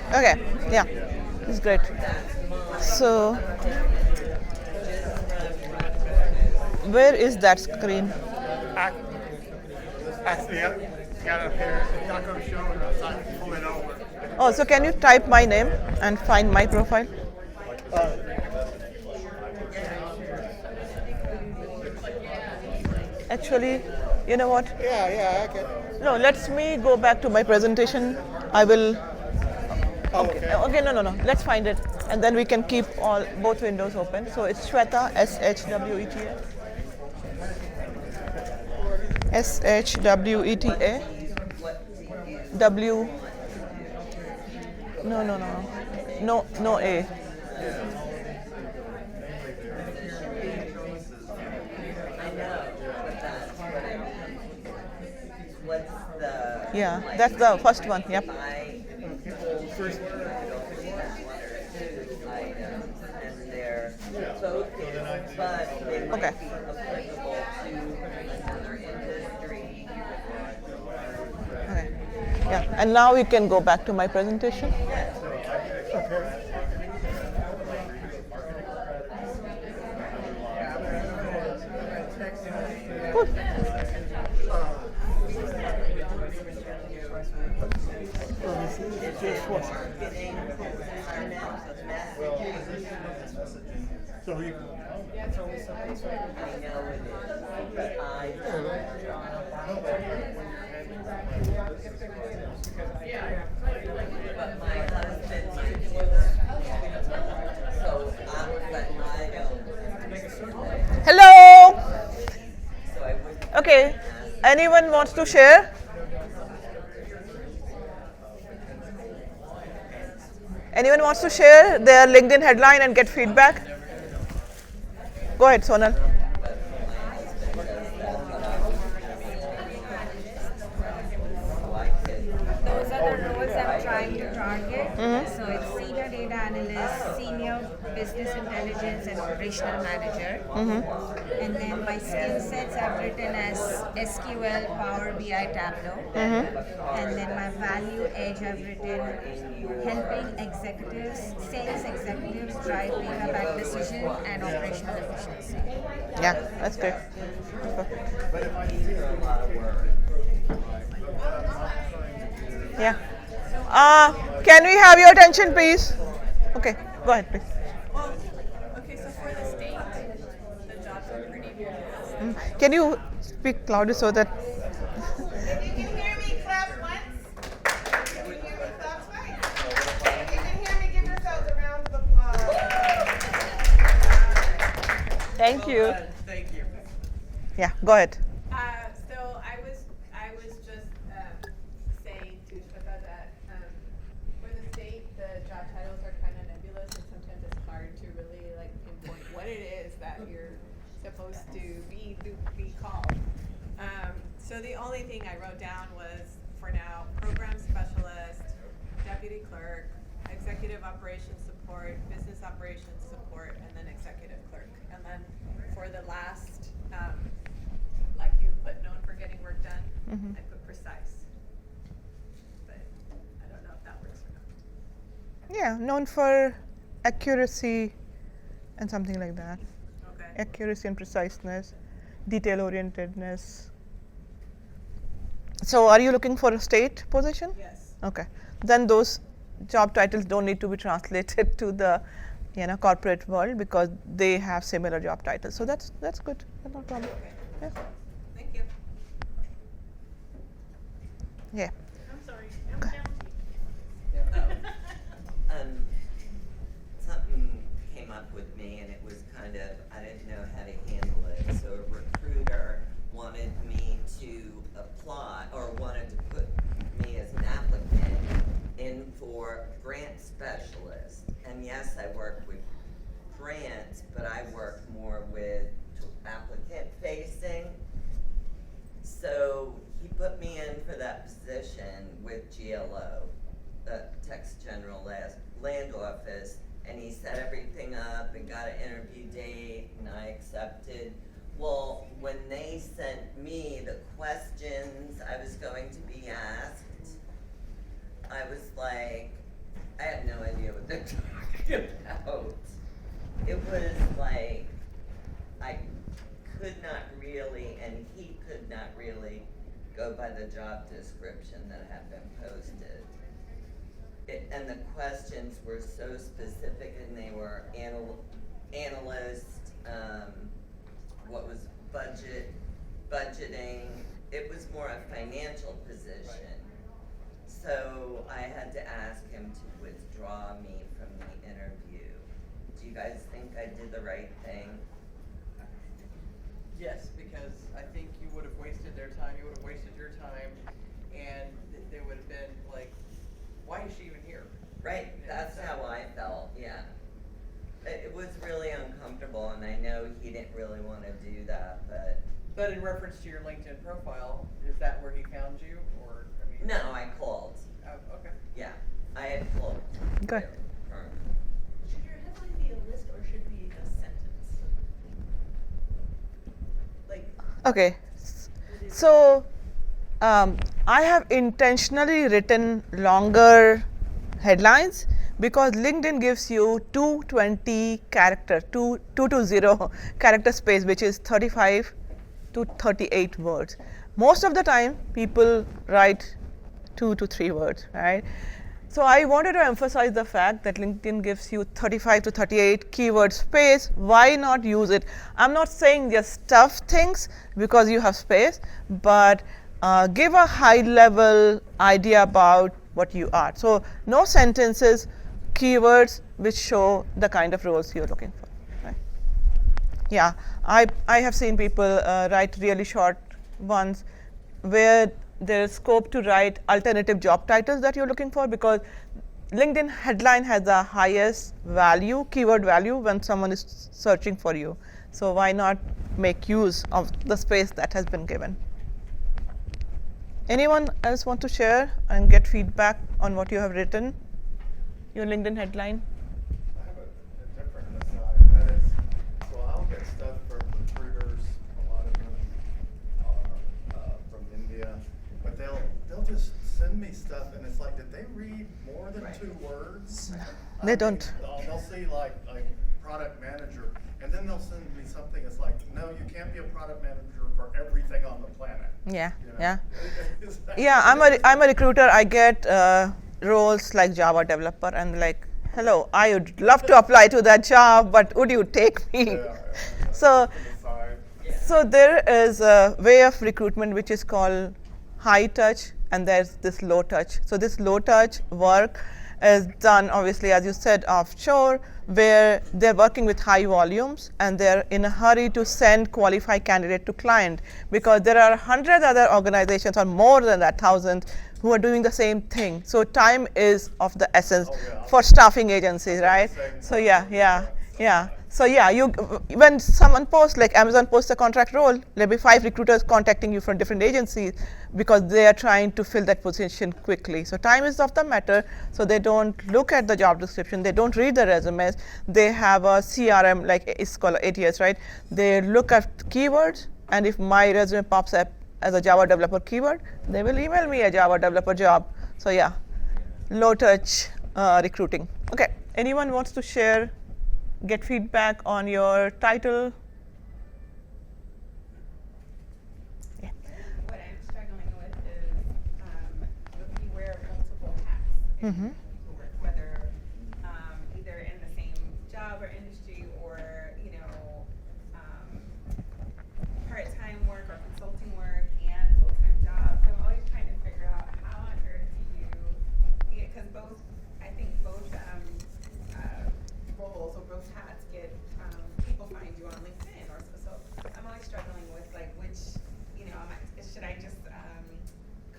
Okay, yeah, it's great. So, where is that screen? Actually, got up here. It's not going to show it outside. Pull it over. Oh, so can you type my name and find my profile? Actually, you know what? Yeah, I can. No, let me go back to my presentation. I will. Okay. Okay, no. Let's find it. And then we can keep both windows open. So it's Shweta, SHWETA. SHWETA. W. No, no, no. No A. I know, but that's what I mean. What's the? Yeah, like, that's the first one. Yep. If I told you to only have one or two items and they're focused, but they might Okay. be applicable to another industry. Okay. Yeah, and now we can go back to my presentation. Good. So you, But my husband might do it. So but I don't. Hello. So I wouldn't. Okay. Anyone wants to share? Anyone wants to share their LinkedIn headline and get feedback? Go ahead, Sonal. Those are the roles I'm trying to target. So it's senior data analyst, senior business intelligence and operational manager. And then my skill sets I've written as SQL, Power BI, Tableau. And then my value edge I've written helping executives, sales executives drive data-backed decision and operational efficiency. Yeah, that's great. Yeah. Can we have your attention, please? Okay, go ahead, please. Well, okay, so for the state, the jobs are pretty various. Can you speak louder so that? If you can hear me, clap once. If you can hear me, clap twice. If you can hear me, give yourselves a round of applause. Thank you. Thank you. Yeah, go ahead. So I was just saying to Shweta that for the state, the job titles are kind of nebulous, and sometimes it's hard to really like pinpoint what it is that you're supposed to be called. So the only thing I wrote down was, for now, program specialist, deputy clerk, executive operations support, business operations support, and then executive clerk. And then for the last, like you put known for getting work done, I put precise. But I don't know if that works or not. Yeah, known for accuracy and something like that. Okay. Accuracy and preciseness, detail orientedness. So, are you looking for a state position? Yes. Okay. Then those job titles don't need to be translated to the corporate world because they have similar job titles. So that's good. That's no problem. Yeah. Thank you. Yeah. I'm sorry. Something came up with me and it was kind of, I didn't know how to handle it. So a recruiter wanted me to apply, or wanted to put me as an applicant in for grant specialist. And yes, I work with grants, but I work more with applicant facing. So he put me in for that position with GLO, the Texas General Land Office, and he set everything up and got an interview date, and I accepted. Well, when they sent me the questions I was going to be asked, I was like, I have no idea what they're talking about. It was like, I could not really, and he could not really go by the job description that had been posted. And the questions were so specific, and they were analyst, what was budgeting. It was more a financial position. So I had to ask him to withdraw me from the interview guys think I did the right thing? Yes, because I think you would have wasted their time, you would have wasted your time, and they would have been like, why is she even here? Right, that's how I felt, yeah. It was really uncomfortable, and I know he didn't really want to do that, but. But in reference to your LinkedIn profile, is that where he found you, or, I mean? No, I called. Oh, okay. Yeah, I had called. Good. Should your headline be a list or should it be a sentence? Like, Okay. So I have intentionally written longer headlines because LinkedIn gives you 220 character, 220 character space, which is 35 to 38 words. Most of the time, people write 2 to 3 words, right? So I wanted to emphasize the fact that LinkedIn gives you 35 to 38 keyword space. Why not use it? I'm not saying just stuff things because you have space, but give a high level idea about what you are. So no sentences, keywords which show the kind of roles you're looking for. Right? Yeah, I have seen people write really short ones where there is scope to write alternative job titles that you're looking for, because LinkedIn headline has the highest value, keyword value, when someone is searching for you. So why not make use of the space that has been given? Anyone else want to share and get feedback on what you have written, your LinkedIn headline? I have a different aside. That is, so I'll get stuff from recruiters, a lot of them from India, but they'll just send me stuff, and it's like, did they read more than 2 words? They don't. They'll see like product manager, and then they'll send me something that's like, no, you can't be a product manager for everything on the planet. Yeah, You know? yeah. Is that- Yeah, I'm a recruiter. I get roles like Java developer, and like, hello, I would love to apply to that job, but would you take me? Yeah. So, Aside. so there is a way of recruitment which is called high touch, and there's this low touch. So this low touch work is done, obviously, as you said, offshore, where they're working with high volumes and they're in a hurry to send qualified candidate to client, because there are 100 other organizations, or more than that, 1,000, who are doing the same thing. So time is of the essence for staffing agencies, right? So yeah. So yeah, when someone posts, like Amazon posts a contract role, there'll be 5 recruiters contacting you from different agencies because they are trying to fill that position quickly. So time is of the matter. So they don't look at the job description, they don't read the resumes. They have a CRM, like it's called ATS, right? They look at keywords, and if my resume pops up as a Java developer keyword, they will email me a Java developer job. So yeah, low touch recruiting. Okay, anyone wants to share? Get feedback on your title. Yeah. What I'm struggling with is if you wear multiple hats, Mm-hmm. whether either in the same job or industry, or part-time work or consulting work and full-time jobs. So I'm always trying to figure out how on earth do you, because both, I think both roles or both hats get people find you on LinkedIn, or so I'm always struggling with like which, should I just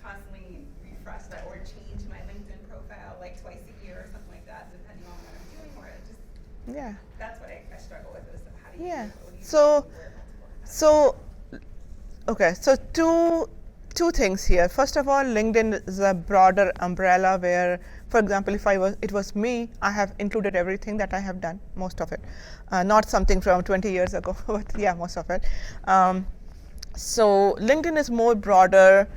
constantly refresh that or change my LinkedIn profile like twice a year or something like that, depending on what I'm doing, or just that's what I struggle with, is how do you what do you So wear multiple hats? okay, so two things here. First of all, LinkedIn is a broader umbrella where, for example, if it was me, I have included everything that I have done, most of it. Not something from 20 years ago, but yeah, most of it. So LinkedIn is more broader,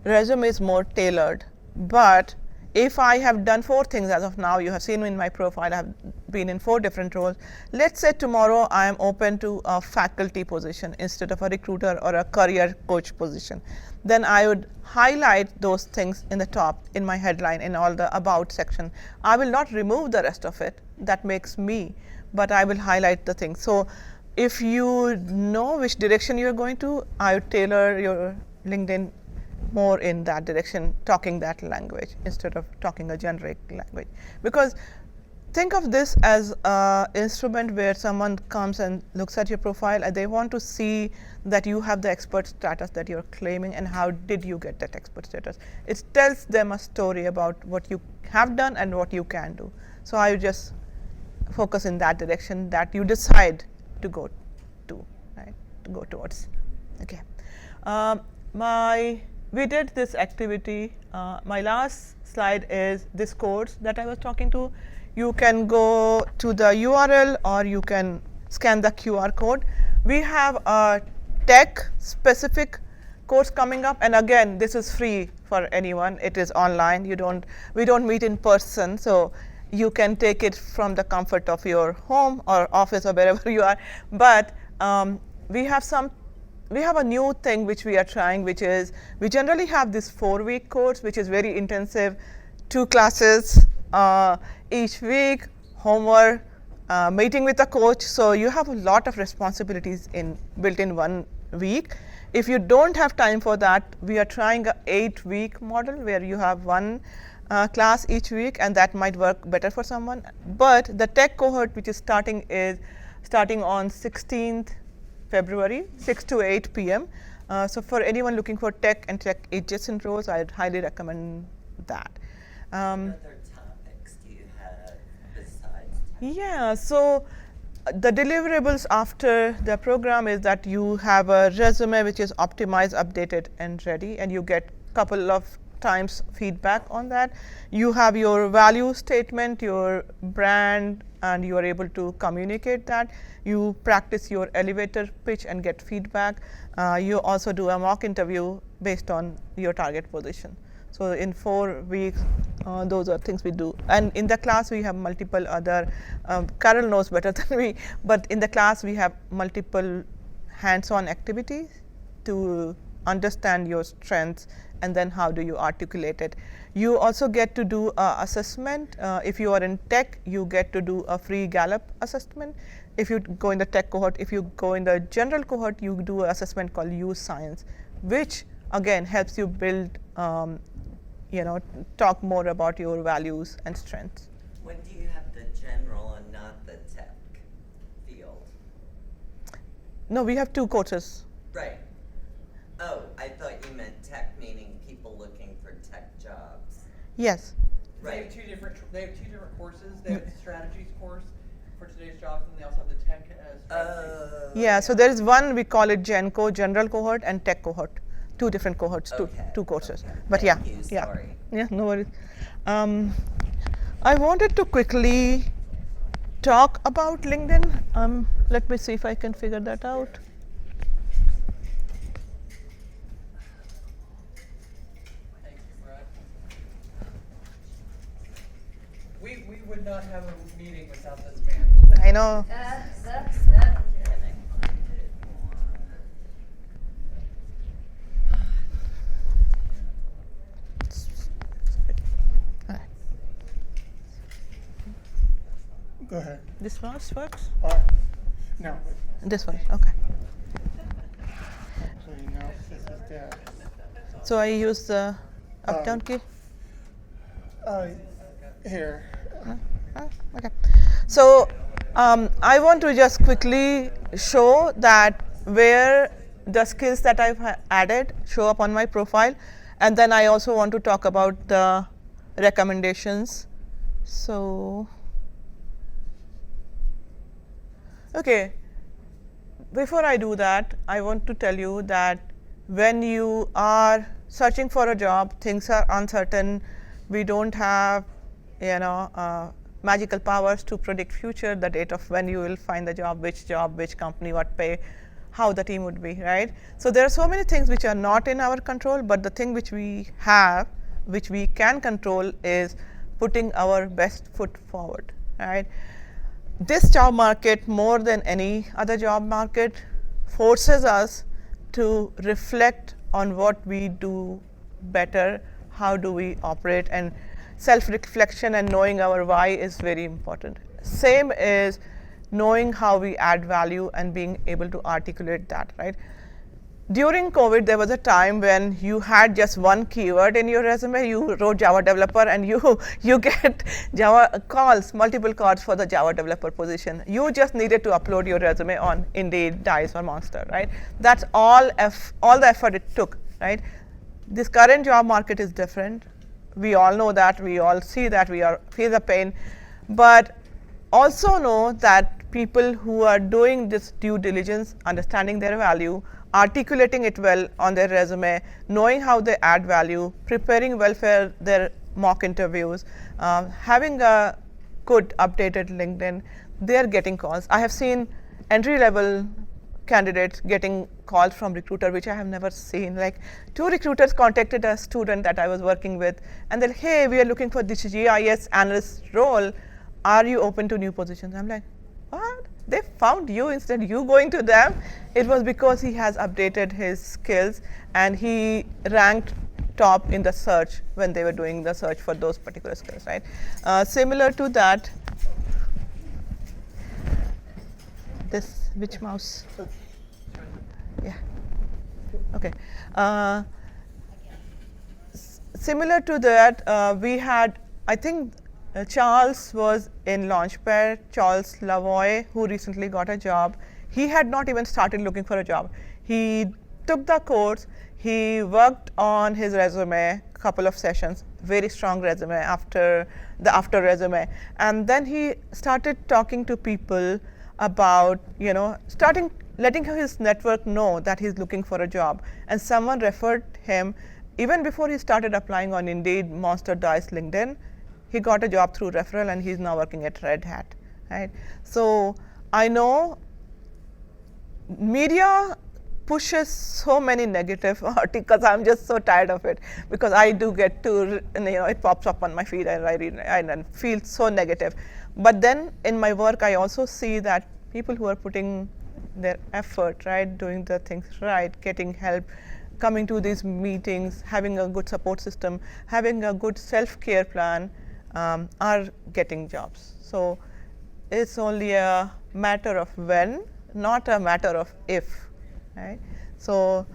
resume is more tailored. But if I have done 4 things as of now, you have seen in my profile, I have been in 4 different roles. Let's say tomorrow I am open to a faculty position instead of a recruiter or a career coach position. Then I would highlight those things in the top, in my headline, in all the about section. I will not remove the rest of it. That makes me, but I will highlight the things. So if you know which direction you're going to, I would tailor your LinkedIn more in that direction, talking that language instead of talking a generic language. Because think of this as an instrument where someone comes and looks at your profile and they want to see that you have the expert status that you're claiming and how did you get that expert status. It tells them a story about what you have done and what you can do. So I would just focus in that direction that you decide to go to, right? To go towards. Okay. We did this activity. My last slide is this course that I was talking to. You can go to the URL or you can scan the QR code. We have a tech specific course coming up, and again, this is free for anyone. It is online. We don't meet in person, so you can take it from the comfort of your home or office or wherever you are. But we have a new thing which we are trying, which is we generally have this 4-week course, which is very intensive, 2 classes each week, homework, meeting with a coach. So you have a lot of responsibilities built in 1 week. If you don't have time for that, we are trying a 8-week model where you have 1 class each week, and that might work better for someone. But the tech cohort, which is starting on 16th February, 6 to 8 p.m. So for anyone looking for tech and tech adjacent roles, I'd highly recommend that. What other topics do you have besides tech? Yeah, so the deliverables after the program is that you have a resume which is optimized, updated, and ready, and you get a couple of times feedback on that. You have your value statement, your brand, and you are able to communicate that. You practice your elevator pitch and get feedback. You also do a mock interview based on your target position. So in 4 weeks, those are things we do. And in the class, we have multiple other, Carol knows better than me, but in the class, we have multiple hands-on activities to understand your strengths and then how do you articulate it. You also get to do assessment. If you are in tech, you get to do a free Gallup assessment. If you go in the tech cohort, if you go in the general cohort, you do an assessment called Use Science, which again helps you build, talk more about your values and strengths. When do you have the general and not the tech field? No, we have 2 courses. Right. Oh, I thought you meant tech, meaning people looking for tech jobs. Yes. They have two different courses. They have the strategies course for today's jobs, and they also have the tech strategies. Yeah, so there is one, we call it GenCo, general cohort, and tech cohort. 2 different cohorts, Okay, 2 courses. okay. But Thank yeah, you, yeah, sorry. yeah, no worries. I wanted to quickly talk about LinkedIn. Let me see if I can figure that out. Thank you, Brad. We would not have a meeting without this man. I know. Go ahead. This one works? No. This one, okay. Actually, no, this is dead. So I use the up-down key? Here. Okay. So I want to just quickly show that where the skills that I've added show up on my profile, and then I also want to talk about the recommendations. So, okay, before I do that, I want to tell you that when you are searching for a job, things are uncertain. We don't have, magical powers to predict future, the date of when you will find the job, which company, what pay, how the team would be, right? So there are so many things which are not in our control, but the thing which we have, which we can control, is putting our best foot forward, right? This job market, more than any other job market, forces us to reflect on what we do better, how do we operate, and self-reflection and knowing our why is very important. Same is knowing how we add value and being able to articulate that, right? during COVID, there was a time when you had just one keyword in your resume. You wrote Java developer, and you get Java calls, multiple calls for the Java developer position. You just needed to upload your resume on Indeed, Dice, or Monster, right? That's all the effort it took, right? This current job market is different. We all know that. We all see that. We feel the pain, but also know that people who are doing this due diligence, understanding their value, articulating it well on their resume, knowing how they add value, preparing well for their mock interviews, having a good updated LinkedIn, they are getting calls. I have seen entry-level candidates getting calls from recruiter, which I have never seen. Like 2 recruiters contacted a student that I was working with, and they're, hey, we are looking for this GIS analyst role. Are you open to new positions? I'm like, what? They found you instead you going to them. It was because he has updated his skills, and he ranked top in the search when they were doing the search for those particular skills, right? Similar to that, this, which mouse? Yeah. Okay. Similar to that, we had, I think, Charles was in Launchpad, Charles Lavoie, who recently got a job. He had not even started looking for a job. He took the course, he worked on his resume, couple of sessions, very strong resume after resume. And then he started talking to people about, letting his network know that he's looking for a job. And someone referred him, even before he started applying on Indeed, Monster, Dice, LinkedIn. He got a job through referral, and he's now working at Red Hat, right? So I know media pushes so many negative articles. I'm just so tired of it, because I do get to, it pops up on my feed, and I read and feel so negative. But then in my work, I also see that people who are putting their effort, right, doing the things right, getting help, coming to these meetings, having a good support system, having a good self-care plan, are getting jobs. So it's only a matter of when, not a matter of if, right? So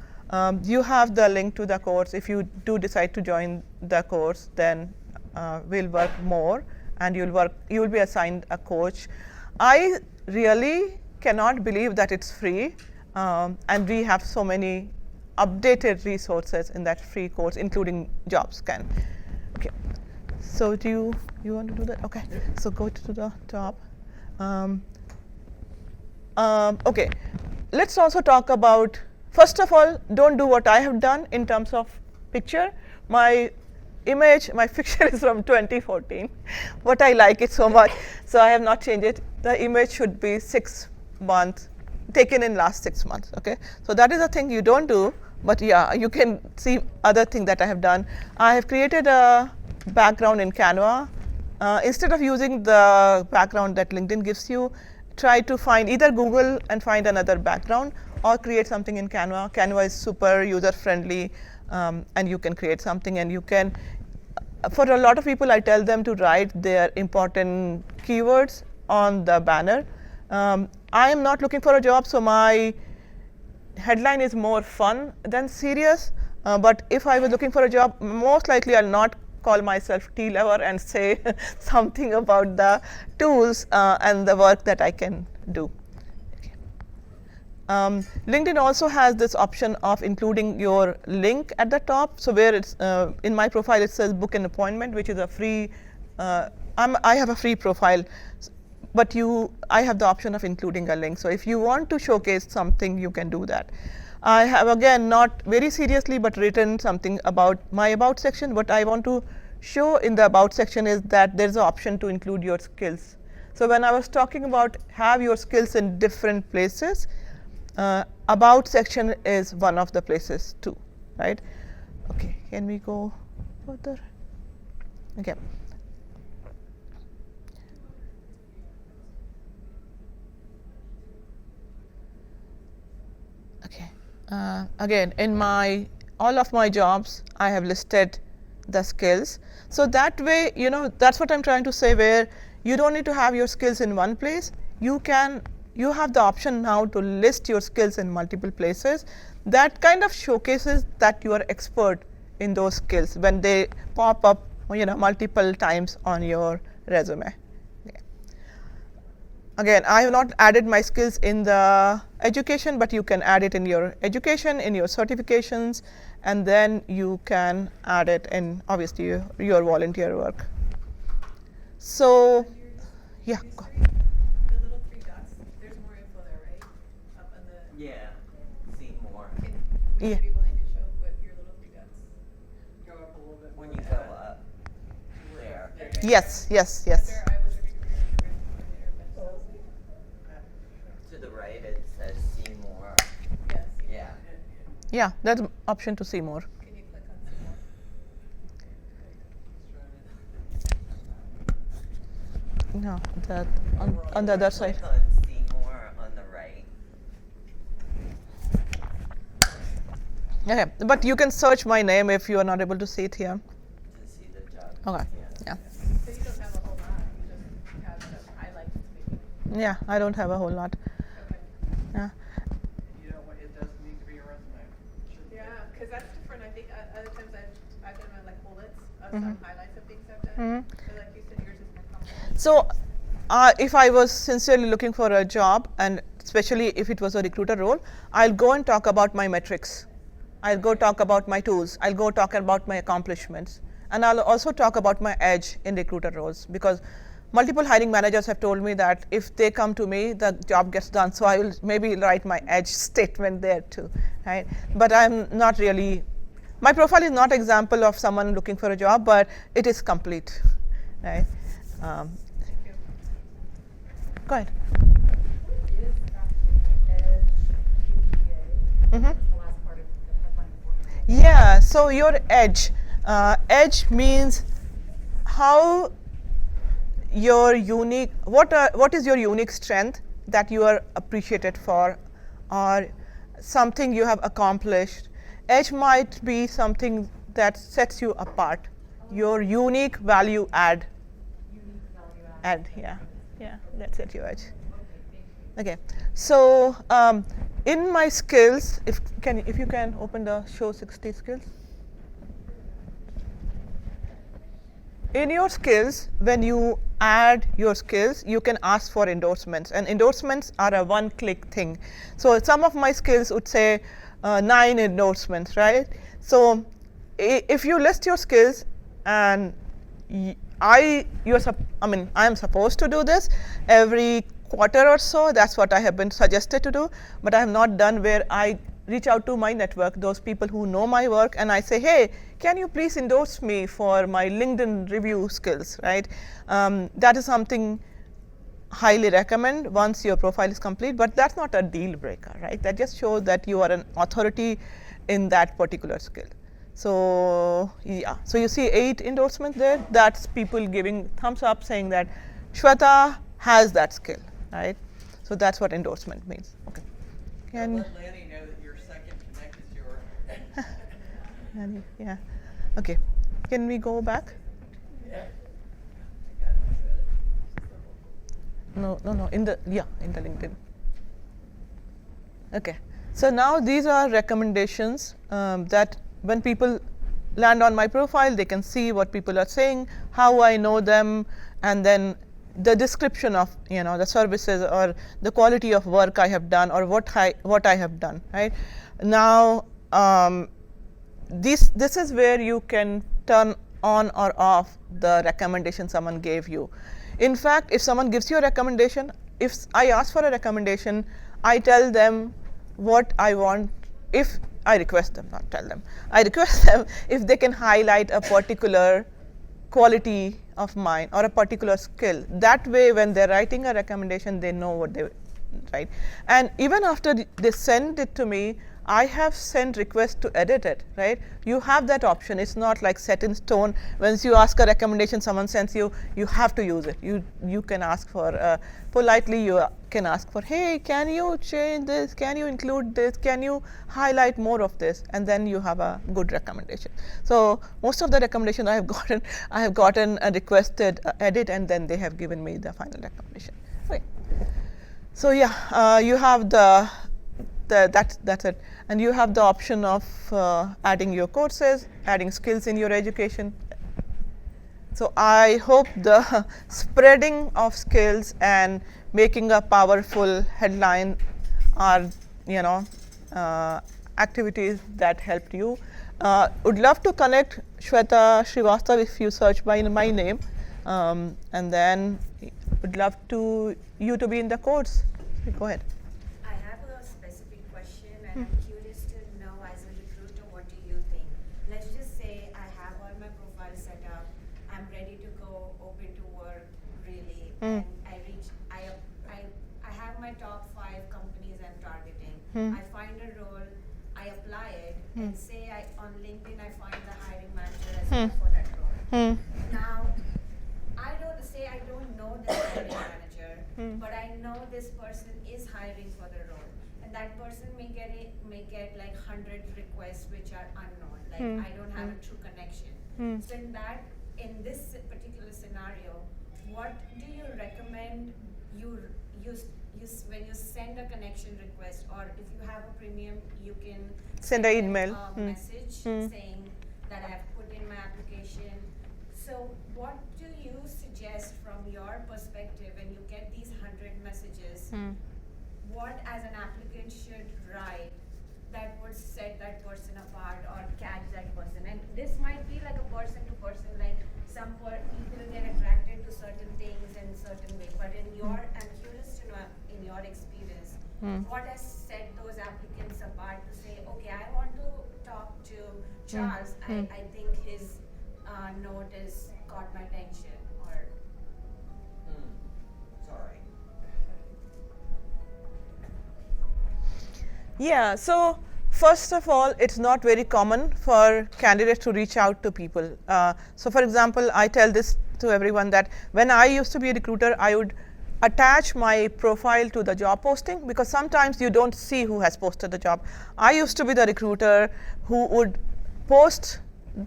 you have the link to the course. If you do decide to join the course, then we'll work more, and you will be assigned a coach. I really cannot believe that it's free, and we have so many updated resources in that free course, including JobScan. Okay. So do you want to do that? Okay. So go to the top. Okay. Let's also talk about, first of all, don't do what I have done in terms of picture. My picture is from 2014, but I like it so much, so I have not changed it. The image should be 6 months, taken in last 6 months, okay? So that is a thing you don't do, but yeah, you can see other thing that I have done. I have created a background in Canva. Instead of using the background that LinkedIn gives you, try to find either Google and find another background, or create something in Canva. Canva is super user-friendly, and you can create something, and you can, for a lot of people, I tell them to write their important keywords on the banner. I am not looking for a job, so my headline is more fun than serious. But if I was looking for a job, most likely I'll not call myself T-Lover and say something about the tools and the work that I can do. LinkedIn also has this option of including your link at the top. So where it's, in my profile, it says book an appointment, which is a free, I have a free profile, but I have the option of including a link. So if you want to showcase something, you can do that. I have, again, not very seriously, but written something about my about section. What I want to show in the about section is that there's an option to include your skills. So when I was talking about have your skills in different places, about section is one of the places too, right? Okay, can we go further? Okay. Okay. Again, in all of my jobs, I have listed the skills. So that way, that's what I'm trying to say, where you don't need to have your skills in one place. You can you have the option now to list your skills in multiple places. That kind of showcases that you are expert in those skills when they pop up, multiple times on your resume. Okay. Again, I have not added my skills in the education, but you can add it in your education, in your certifications, and then you can add it in, obviously, your volunteer work. So, yeah. Go ahead. The little three dots, there's more info there, right? Up on the. Yeah, see more. Would Yeah. you be willing to show what your little three dots? Go up a little bit. When you go up, there. Yes, yes, There, yes. I was a recruiter and coordinator, but To the right, it says see more. yes. Yeah. Yeah, that's an option to see more. Can you click on some more? No, that on the other side. Click on see more on the right. Okay, but you can search my name if you are not able to see it here. To see the job. Okay, yeah. So you don't have a whole lot, you just have some highlights maybe. Yeah, I don't have a whole lot. Okay. Yeah. You know what, it doesn't need to be a resume. Yeah, because that's different. I think other times I've done my like bullets of some highlights of things I've done. But like you said, yours is more complicated. So, if I was sincerely looking for a job, and especially if it was a recruiter role, I'll go and talk about my metrics. I'll go talk about my tools. I'll go talk about my accomplishments. And I'll also talk about my edge in recruiter roles, because multiple hiring managers have told me that if they come to me, the job gets done. So I will maybe write my edge statement there too, right? But I'm not really, my profile is not example of someone looking for a job, but it is complete, right? Go ahead. Yeah, so your edge. Edge means how your unique, what is your unique strength that you are appreciated for, or something you have accomplished. Edge might be something that sets you apart, your unique value add. Yeah, that's it, your edge. Okay, so in my skills, if you can open the show 60 skills. In your skills, when you add your skills, you can ask for endorsements, and endorsements are a one-click thing. So some of my skills would say 9 endorsements, right? So if you list your skills, and I am supposed to do this every quarter or so. That's what I have been suggested to do, but I have not done, where I reach out to my network, those people who know my work, and I say, hey, can you please endorse me for my LinkedIn review skills, right? That is something highly recommend once your profile is complete, but that's not a deal breaker, right? That just shows that you are an authority in that particular skill. So yeah, so you see 8 endorsements there. That's people giving thumbs up, saying that Shweta has that skill, right? So that's what endorsement means. Okay. Can let Lanny know that your second connect is yours. Lanny, yeah. Okay. Can we go back? Yeah. No. In the LinkedIn. Okay. So now these are recommendations that when people land on my profile, they can see what people are saying, how I know them, and then the description of the services or the quality of work I have done, or what I have done. Right now, this is where you can turn on or off the recommendation someone gave you. In fact, if someone gives you a recommendation, if I ask for a recommendation, I tell them what I want. If I request them, not tell them, I request them if they can highlight a particular quality of mine or a particular skill. That way, when they're writing a recommendation, they know what they write. And even after they send it to me, I have sent requests to edit it, right? You have that option. It's not like set in stone. Once you ask a recommendation, someone sends you, you have to use it. You can ask for, politely you can ask for, hey, can you change this? Can you include this? Can you highlight more of this? And then you have a good recommendation. So most of the recommendations I have gotten a requested edit, and then they have given me the final recommendation. Okay. So yeah, you have that's it, and you have the option of adding your courses, adding skills in your education. So I hope the spreading of skills and making a powerful headline are, activities that helped you. Would love to connect Shweta Shrivastav if you search by my name, and then would love you to be in the course. Go ahead. I have a specific question, and I'm curious to know, as a recruiter, what do you think? Let's just say I have all my profiles set up. I'm ready to go, open to work, really, and I have my top 5 companies I'm targeting. I find a role, I apply it, and say on LinkedIn I find the hiring manager as well for that role. Now, I don't know the hiring manager, but I know this person is hiring for the role, and that person may get like 100 requests which are unknown. Like I don't have a true connection. So in this particular scenario, what do you recommend you when you send a connection request, or if you have a premium, you can send an email message saying that I have put in my application. So what do you suggest from your perspective when you get these 100 messages? What as an applicant should write that would set that person apart or catch that person? And this might be like a person to person, like people get attracted to certain things in certain way, but I'm curious to know, in your experience, what has set those applicants apart to say, okay, I want to talk to Charles, I think his note has caught my attention, or Sorry. Yeah, so first of all, it's not very common for candidates to reach out to people. So for example, I tell this to everyone that when I used to be a recruiter, I would attach my profile to the job posting, because sometimes you don't see who has posted the job. I used to be the recruiter who would post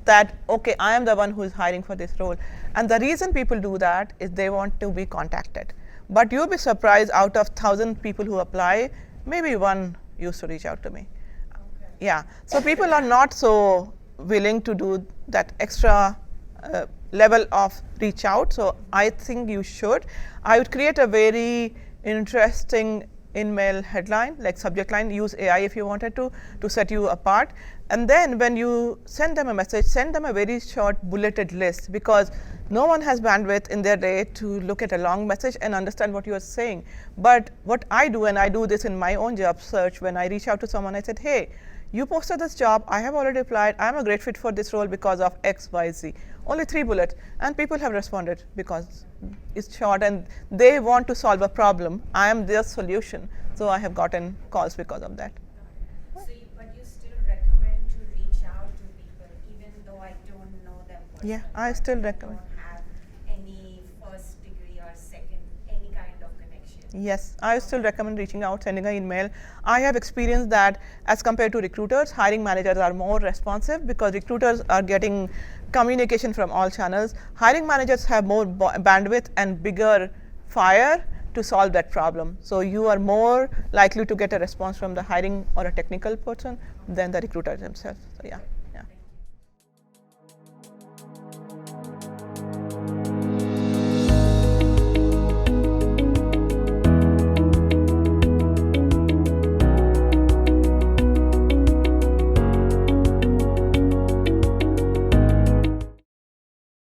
that, okay, I am the one who is hiring for this role. And the reason people do that is they want to be contacted. But you'll be surprised, out of 1,000 people who apply, maybe 1 used to reach out to me. Yeah, so people are not so willing to do that extra level of reach out. So I think you should. I would create a very interesting in-mail headline, like subject line, use AI if you wanted to set you apart. And then when you send them a message, send them a very short bulleted list, because no one has bandwidth in their day to look at a long message and understand what you are saying. But what I do, and I do this in my own job search, when I reach out to someone, I said, hey, you posted this job, I have already applied, I'm a great fit for this role because of X, Y, Z. Only 3 bullets, and people have responded because it's short and they want to solve a problem. I am their solution, so I have gotten calls because of that. but you still recommend to reach out to people even though I don't know them personally? Yeah, I still recommend. Don't have any first degree or second, any kind of connection. Yes, I still recommend reaching out, sending an email. I have experienced that as compared to recruiters, hiring managers are more responsive because recruiters are getting communication from all channels. Hiring managers have more bandwidth and bigger fire to solve that problem. So you are more likely to get a response from the hiring or a technical person than the recruiter themselves. So yeah.